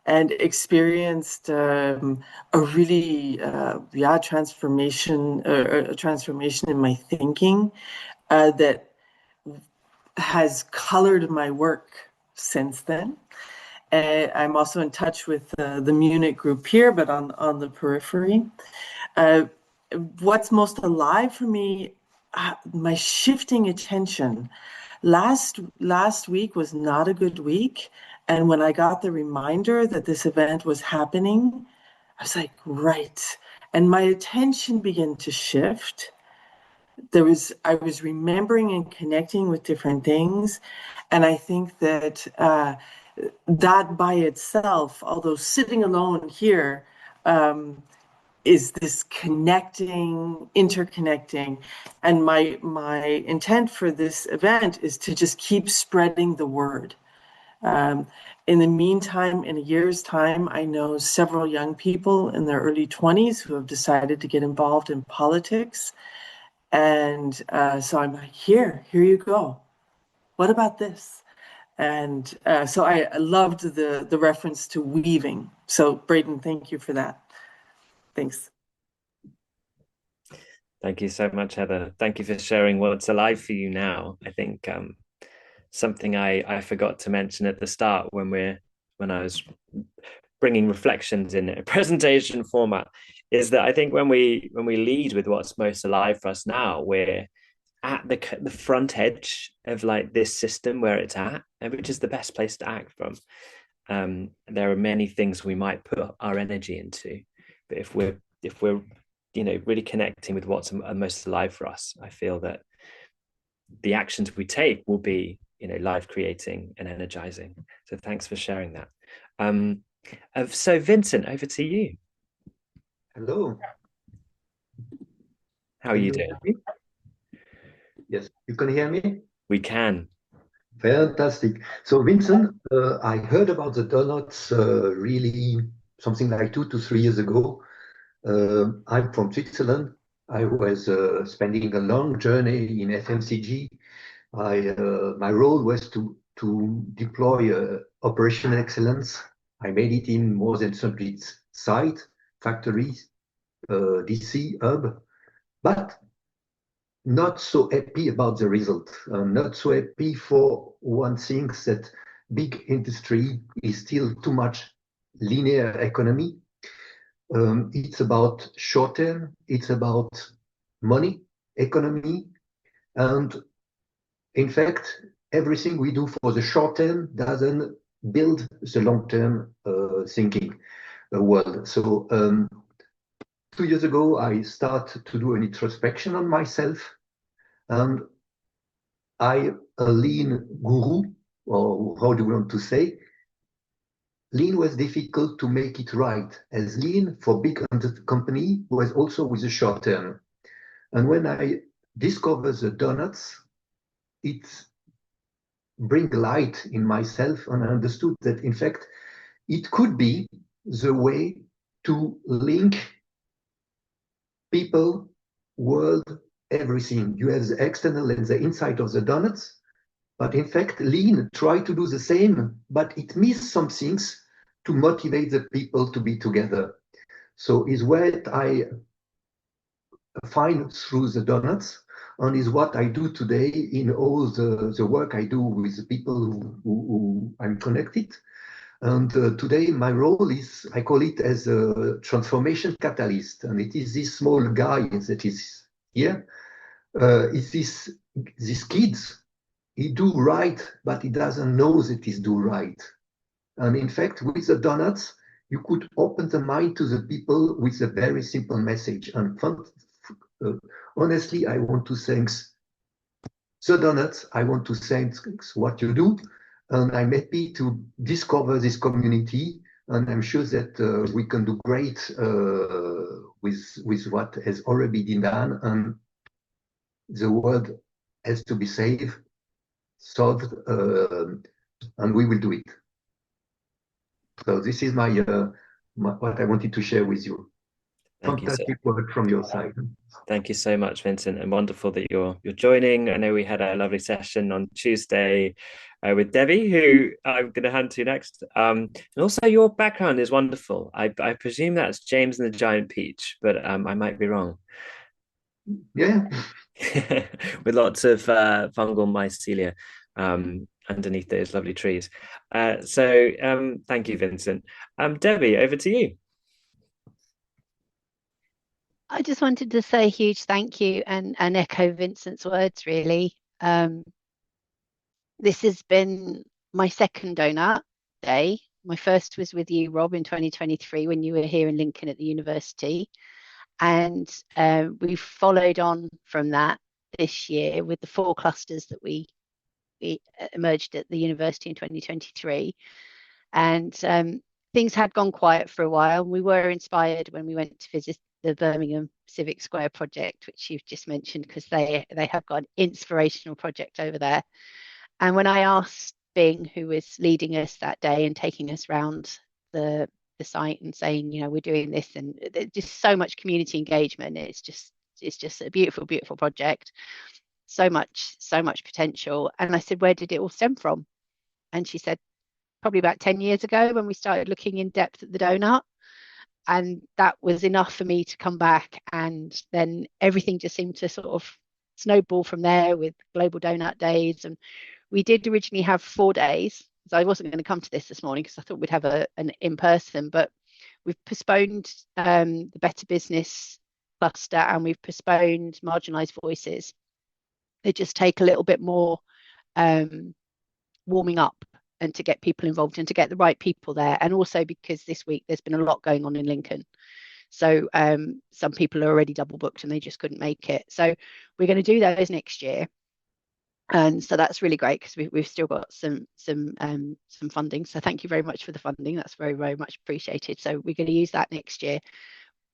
and experienced a really transformation in my thinking that has colored my work since then. I'm also in touch with the Munich group here, but on the periphery. What's most alive for me, my shifting attention. Last week was not a good week. And when I got the reminder that this event was happening, I was like, right. And my attention began to shift. I was remembering and connecting with different things. And I think that that by itself, although sitting alone here, is this connecting, interconnecting. And my intent for this event is to just keep spreading the word. In the meantime, in a year's time, I know several young people in their early 20s who have decided to get involved in politics. And so I'm like, here you go. What about this? And so I loved the reference to weaving. So Braden, thank you for that. Thanks. Thank you so much, Heather. Thank you for sharing what's alive for you now. I think something I forgot to mention at the start when I was bringing reflections in a presentation format is that I think when we lead with what's most alive for us now, we're at the front edge of like this system where it's at, which is the best place to act from. There are many things we might put our energy into, but if we're really connecting with what's most alive for us, I feel that the actions we take will be life creating and energizing. So thanks for sharing that. So Vincent, over to you. Hello. How are you doing? Yes, you can hear me? We can. Fantastic. So Vincent, I heard about the donuts really something like 2 to 3 years ago. I'm from Switzerland. I was spending a long journey in FMCG. My role was to deploy operational excellence. I made it in more than 30 sites, factories, DC, hub, but not so happy about the result. Not so happy for one thing that big industry is still too much linear economy. It's about short term, it's about money, economy, and in fact, everything we do for the short term doesn't build the long term thinking world. So 2 years ago, I started to do an introspection on myself, and I'm a lean guru, or how do you want to say? Lean was difficult to make it right, as lean for big company was also with the short term. And when I discovered the donuts, it bring light in myself, and I understood that in fact it could be the way to link people, world, everything. You have the external and the inside of the donuts, but in fact lean try to do the same, but it misses some things to motivate the people to be together. So is what I find through the donuts, and is what I do today in all the work I do with the people who I'm connected. And today my role is, I call it as a transformation catalyst. And it is this small guy that is here. It's these kids, he do right, but he doesn't know that he's do right. And in fact, with the donuts, you could open the mind to the people with a very simple message. And honestly, I want to thank the donuts. I want to thank what you do. and I'm happy to discover this community. And I'm sure that we can do great with what has already been done. And the world has to be saved, solved, and we will do it. So this is what I wanted to share with you. Thank you so Fantastic work from your side. Thank you so much, Vincent, and wonderful that you're joining. I know we had a lovely session on Tuesday with Debbie, who I'm going to hand to next. And also, your background is wonderful. I presume that's James and the Giant Peach, but I might be wrong. Yeah. With lots of fungal mycelia underneath those lovely trees. So thank you, Vincent. Debbie, over to you. I just wanted to say a huge thank you and echo Vincent's words, really. This has been my second donut day. My first was with you, Rob, in 2023 when you were here in Lincoln at the university. And we've followed on from that this year with the 4 clusters that we emerged at the university in 2023. And things had gone quiet for a while. We were inspired when we went to visit the Birmingham Civic Square project, which you've just mentioned, because they have got an inspirational project over there. And when I asked Bing, who was leading us that day and taking us around the site and saying, you know, we're doing this, and just so much community engagement. It's just a beautiful, beautiful project. So much potential. And I said, where did it all stem from? And she said, probably about 10 years ago when we started looking in depth at the donut. And that was enough for me to come back. And then everything just seemed to sort of snowball from there with Global Donut Days. And we did originally have 4 days. So I wasn't going to come to this morning because I thought we'd have an in-person, but we've postponed the Better Business cluster, and we've postponed Marginalised Voices. They just take a little bit more warming up and to get people involved and to get the right people there. And also because this week there's been a lot going on in Lincoln. So some people are already double booked and they just couldn't make it. So we're going to do those next year. And so that's really great because we've still got some funding. So thank you very much for the funding. That's very, very much appreciated. So we're going to use that next year.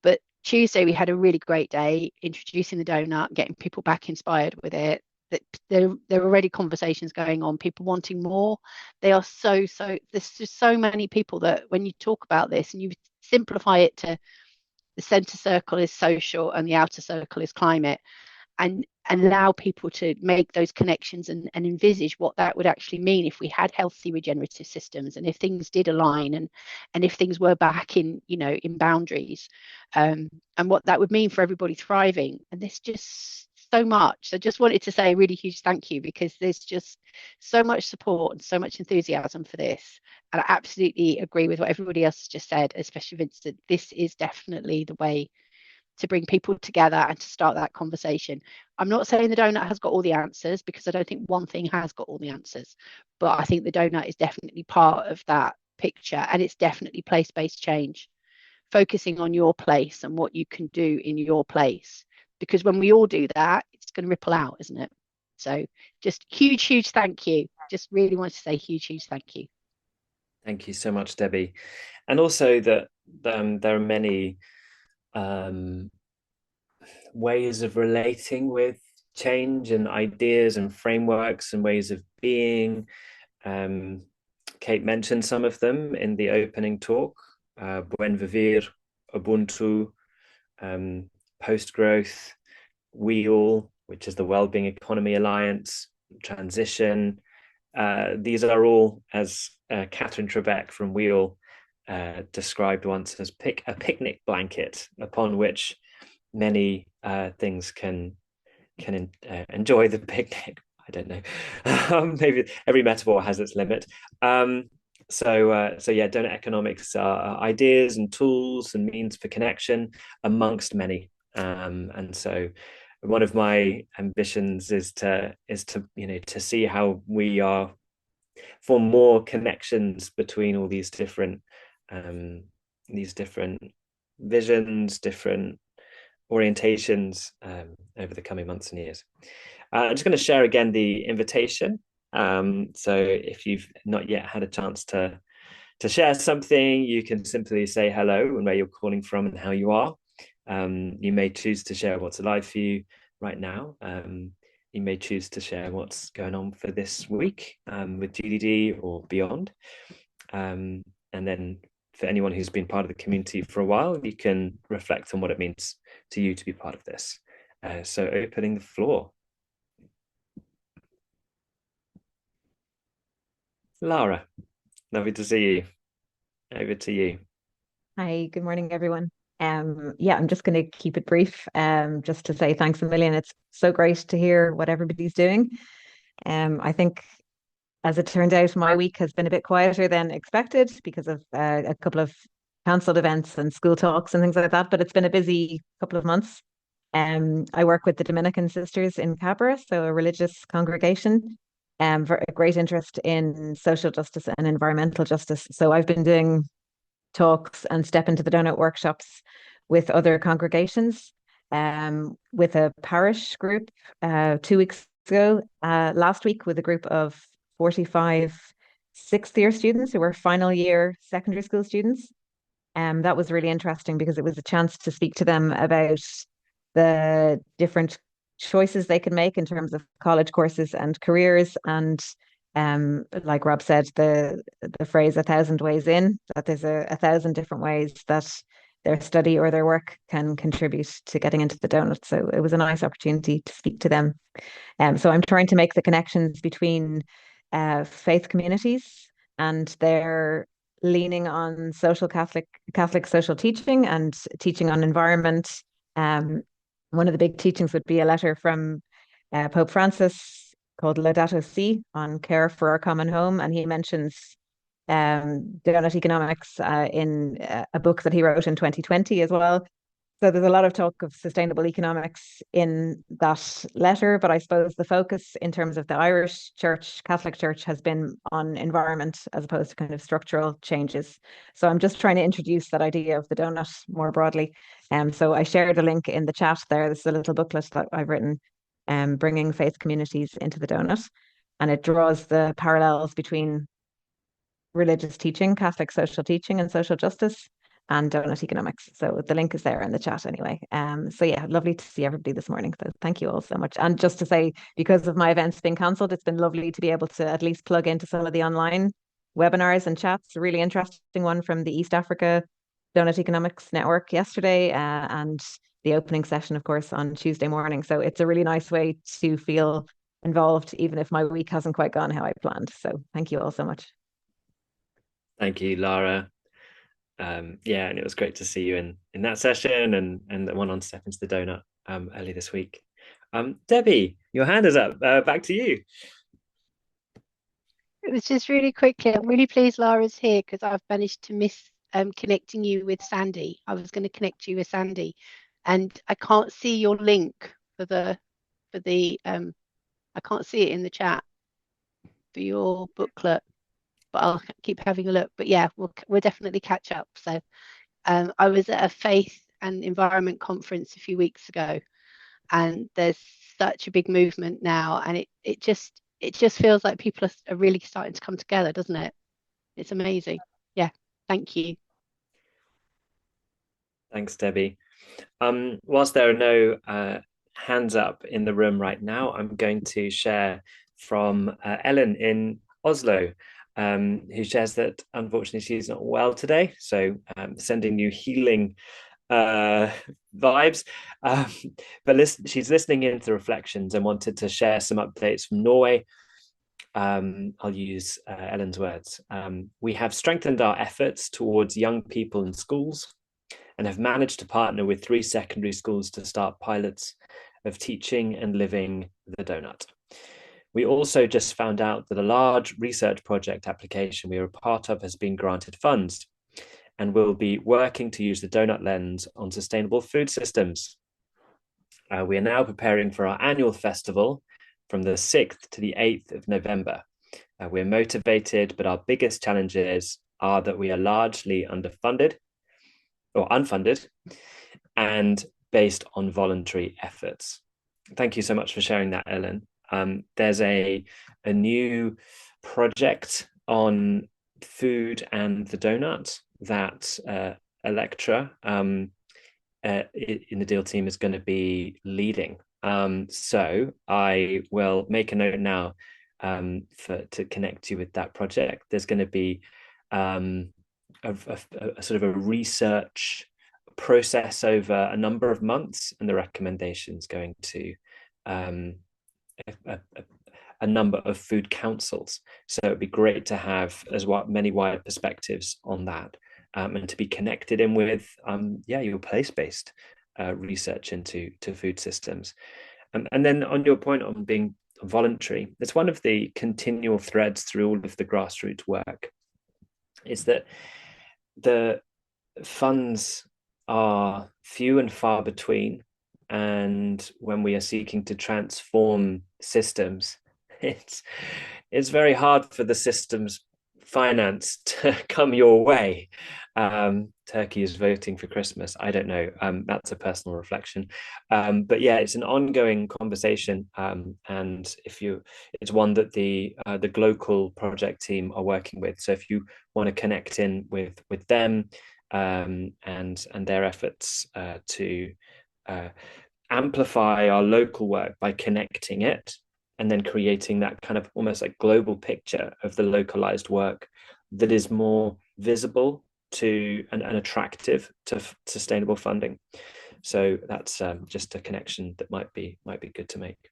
But Tuesday we had a really great day introducing the donut, getting people back inspired with it. That there are already conversations going on, people wanting more. They are so there's just so many people that when you talk about this and you simplify it to the center circle is social and the outer circle is climate, and allow people to make those connections and envisage what that would actually mean if we had healthy regenerative systems, and if things did align, and if things were back in, you know, in boundaries, and what that would mean for everybody thriving. And there's just so much. I just wanted to say a really huge thank you, because there's just so much support and so much enthusiasm for this. And I absolutely agree with what everybody else has just said, especially Vincent. This is definitely the way to bring people together and to start that conversation. I'm not saying the donut has got all the answers, because I don't think one thing has got all the answers, but I think the donut is definitely part of that picture, and it's definitely place-based change, focusing on your place and what you can do in your place, because when we all do that, it's going to ripple out, isn't it? So just huge thank you. Just really want to say huge thank you. Thank you so much, Debbie. And also that there are many ways of relating with change and ideas and frameworks and ways of being. Kate mentioned some of them in the opening talk. Buen Vivir, Ubuntu, post-growth, WEAL, which is the Wellbeing Economy Alliance, transition. These are all, as Catherine Trebek from WEAL described once, as a picnic blanket upon which many things can enjoy the picnic. I don't know. Maybe every metaphor has its limit. So yeah, donut economics are ideas and tools and means for connection amongst many. And so one of my ambitions is to see how we are form more connections between all these different visions, different orientations over the coming months and years. I'm just going to share again the invitation So if you've not yet had a chance to share something, you can simply say hello and where you're calling from and how you are. You may choose to share what's alive for you right now. You may choose to share what's going on for this week with GDD or beyond. And then for anyone who's been part of the community for a while, you can reflect on what it means to you to be part of this. So opening the floor. Lara, lovely to see you. Over to you. Hi, good morning, everyone. Yeah, I'm just going to keep it brief, just to say thanks a million. It's so great to hear what everybody's doing. I think, as it turned out, my week has been a bit quieter than expected because of a couple of cancelled events and school talks and things like that, but it's been a busy couple of months. I work with the Dominican Sisters in Cabra, so a religious congregation, for a great interest in social justice and environmental justice. So I've been doing talks and step into the donut workshops with other congregations, with a parish group 2 weeks ago, last week with a group of 45 sixth year students who were final year secondary school students. That was really interesting because it was a chance to speak to them about the different choices they can make in terms of college courses and careers, and like Rob said, the phrase "a thousand ways in," that there's a thousand different ways that their study or their work can contribute to getting into the donut. So it was a nice opportunity to speak to them. So I'm trying to make the connections between faith communities and their leaning on social Catholic social teaching and teaching on environment. One of the big teachings would be a letter from Pope Francis called Laudato Si on care for our common home, and he mentions Doughnut Economics in a book that he wrote in 2020 as well. So there's a lot of talk of sustainable economics in that letter, but I suppose the focus in terms of the Irish Church, Catholic Church, has been on environment as opposed to kind of structural changes. So I'm just trying to introduce that idea of the donut more broadly. So I shared a link in the chat there. This is a little booklet that I've written, bringing faith communities into the donut, and it draws the parallels between religious teaching, Catholic social teaching and social justice, and Doughnut Economics. So the link is there in the chat anyway. So yeah, lovely to see everybody this morning. So thank you all so much. And just to say, because of my events being cancelled, it's been lovely to be able to at least plug into some of the online webinars and chats. A really interesting one from the East Africa Doughnut Economics Network yesterday, and the opening session, of course, on Tuesday morning. So it's a really nice way to feel involved, even if my week hasn't quite gone how I planned. So thank you all so much. Thank you, Lara. Yeah, and it was great to see you in that session and the one on Step into the Donut early this week. Debbie, your hand is up. Back to you. It was just really quickly. I'm really pleased Lara's here because I've managed to miss connecting you with Sandy. I was going to connect you with Sandy, and I can't see your link for the I can't see it in the chat for your booklet, but I'll keep having a look. But yeah, we'll definitely catch up. So I was at a faith and environment conference a few weeks ago, and there's such a big movement now, and it just feels like people are really starting to come together, doesn't it? It's amazing. Yeah, thank you. Thanks, Debbie. Whilst there are no hands up in the room right now, I'm going to share from Ellen in Oslo, who shares that unfortunately she's not well today. So sending you healing vibes. But she's listening in to the reflections and wanted to share some updates from Norway. I'll use Ellen's words. We have strengthened our efforts towards young people in schools and have managed to partner with 3 secondary schools to start pilots of teaching and living the donut. We also just found out that a large research project application we are a part of has been granted funds, and we'll be working to use the donut lens on sustainable food systems. We are now preparing for our annual festival from the 6th to the 8th of November. We're motivated, but our biggest challenges are that we are largely underfunded or unfunded and based on voluntary efforts. Thank you so much for sharing that, Ellen. there's a new project on food and the donut that Electra in the deal team is going to be leading. So I will make a note now to connect you with that project. There's going to be a sort of a research process over a number of months, and the recommendations going to a number of food councils. So it'd be great to have many wide perspectives on that, and to be connected in with your place-based research into food systems. And then on your point on being voluntary, it's one of the continual threads through all of the grassroots work, is that the funds are few and far between. And when we are seeking to transform systems, it's very hard for the system's finance to come your way. Turkey is voting for Christmas. I don't know. That's a personal reflection. But yeah, it's an ongoing conversation. And it's one that the global project team are working with. So if you want to connect in with them and their efforts to amplify our local work by connecting it, and then creating that kind of almost like global picture of the localized work that is more visible to and attractive to sustainable funding. So that's just a connection that might be good to make.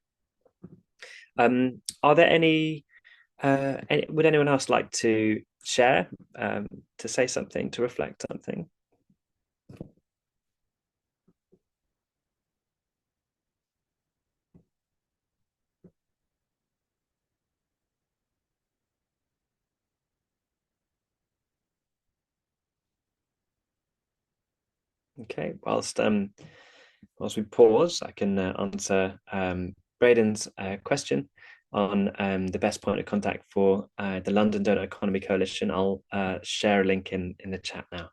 Are there any would anyone else like to share, to say something, to reflect something? Okay, whilst we pause, I can answer Braden's question on the best point of contact for the London Doughnut Economy Coalition. I'll share a link in the chat now.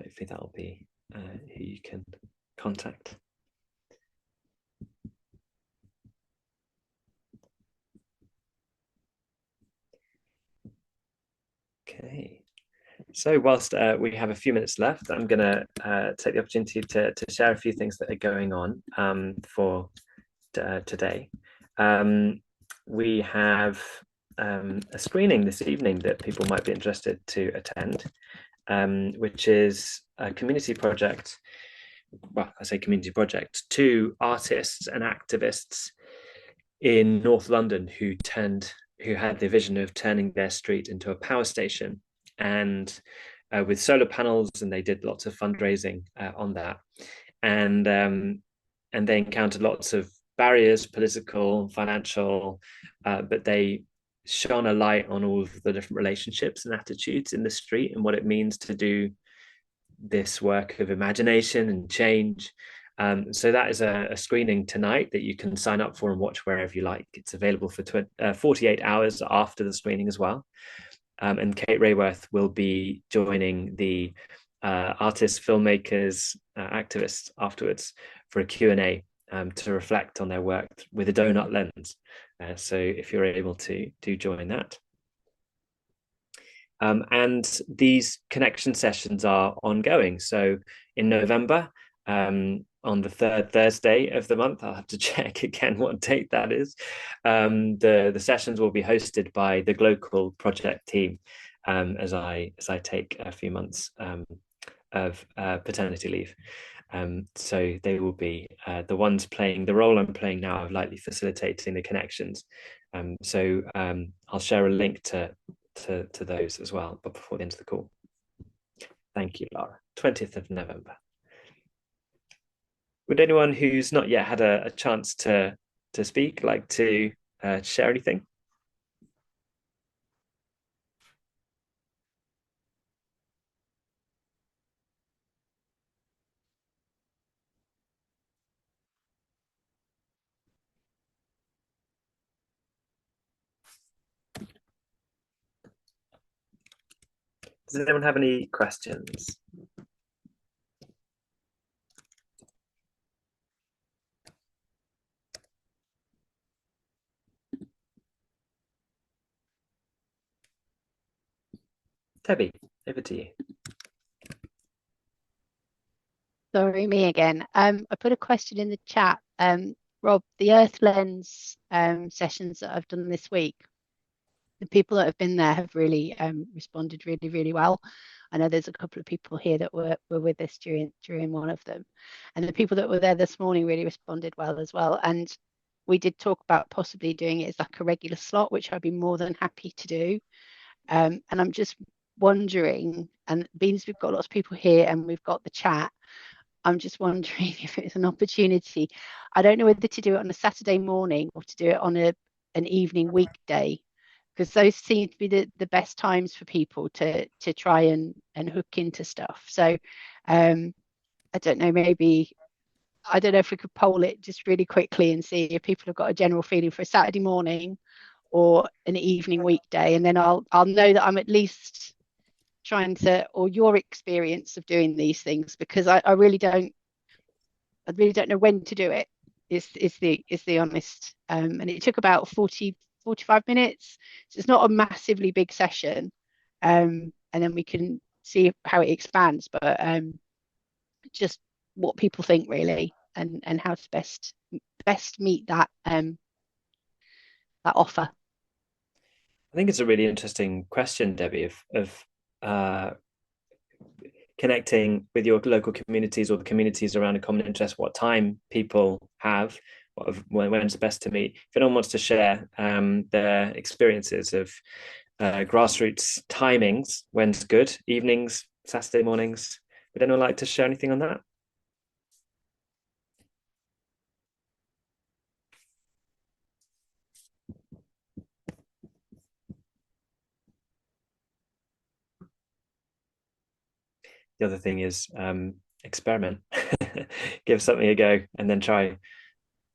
Hopefully that'll be who you can contact. Okay. So whilst we have a few minutes left, I'm going to take the opportunity to share a few things that are going on for today. We have a screening this evening that people might be interested to attend, which is a community project. Well, I say community project, 2 artists and activists in North London who had the vision of turning their street into a power station, and with solar panels, and they did lots of fundraising on that, and they encountered lots of barriers, political, financial, but they shone a light on all of the different relationships and attitudes in the street and what it means to do this work of imagination and change. So that is a screening tonight that you can sign up for and watch wherever you like. It's available for 48 hours after the screening as well. And Kate Rayworth will be joining the artists, filmmakers, activists afterwards for a Q&A to reflect on their work with a donut lens. So if you're able to, do join that. And these connection sessions are ongoing. So in November, on the 3rd Thursday of the month, I'll have to check again what date that is. The sessions will be hosted by the Global project team as I take a few months of paternity leave. So they will be the ones playing the role I'm playing now of lightly facilitating the connections. So I'll share a link to those as well, but before the end of the call. Thank you, Laura. 20th of November. Would anyone who's not yet had a chance to speak like to share anything? Does anyone have any questions? Debbie, over to you. Sorry, me again. I put a question in the chat. Rob, the Earth Lens sessions that I've done this week, the people that have been there have really responded really, really well. I know there's a couple of people here that were with us during one of them, and the people that were there this morning really responded well as well. And we did talk about possibly doing it as like a regular slot, which I'd be more than happy to do. And I'm just wondering, and being we've got lots of people here and we've got the chat, I'm just wondering if it's an opportunity. I don't know whether to do it on a Saturday morning or to do it on an evening weekday, because those seem to be the best times for people to try and hook into stuff. So I don't know, maybe, I don't know if we could poll it just really quickly and see if people have got a general feeling for a Saturday morning or an evening weekday, and then I'll know that I'm at least trying to, or your experience of doing these things, because I really don't know when to do it, is the honest, and it took about 45 minutes, so it's not a massively big session, and then we can see how it expands, but just what people think really, and how to best meet that offer. I think it's a really interesting question, Debbie, of connecting with your local communities or the communities around a common interest, what time people have, when's best to meet. If anyone wants to share their experiences of grassroots timings, when's good, evenings, Saturday mornings, would anyone like to share anything on that? The other thing is experiment, give something a go, and then try.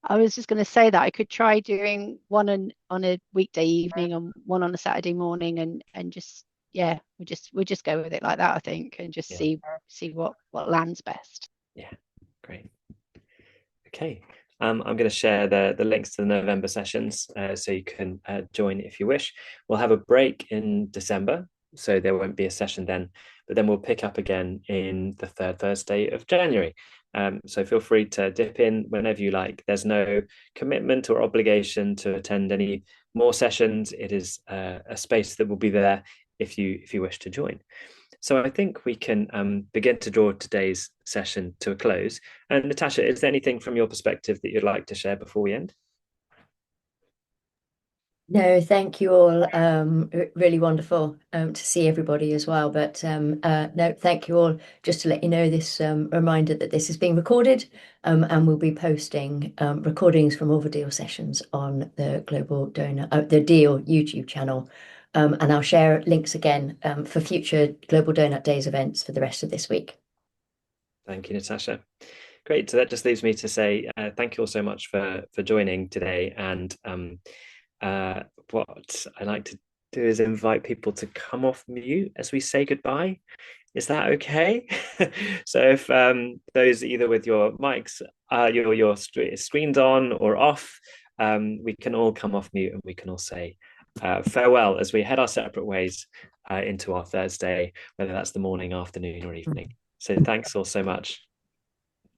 I was just going to say that I could try doing one on a weekday evening and one on a Saturday morning, and just, yeah, we'll just go with it like that, I think, and just see what lands best. Yeah, great. Okay, I'm going to share the links to the November sessions, so you can join if you wish. We'll have a break in December, so there won't be a session then, but then we'll pick up again in the third Thursday of January. So feel free to dip in whenever you like. There's no commitment or obligation to attend any more sessions. It is a space that will be there if you wish to join. So I think we can begin to draw today's session to a close. And Natasha, is there anything from your perspective that you'd like to share before we end? No, thank you all. Really wonderful to see everybody as well. But no, thank you all. Just to let you know, this reminder that this is being recorded, and we'll be posting recordings from all the deal sessions on the Global Donut, the Deal YouTube channel. And I'll share links again for future Global Donut Days events for the rest of this week. Thank you, Natasha. Great. So that just leaves me to say thank you all so much for joining today. And what I like to do is invite people to come off mute as we say goodbye. Is that okay? So if those either with your mics, your screens on or off, we can all come off mute and we can all say farewell as we head our separate ways into our Thursday, whether that's the morning, afternoon, or evening. So thanks all so much.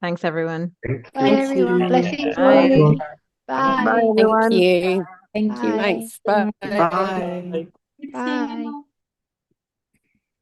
Thanks, everyone. Bye, everyone. Blessings. Bye. Bye. Bye, everyone. Thank you. Thanks. Bye. Bye. Bye.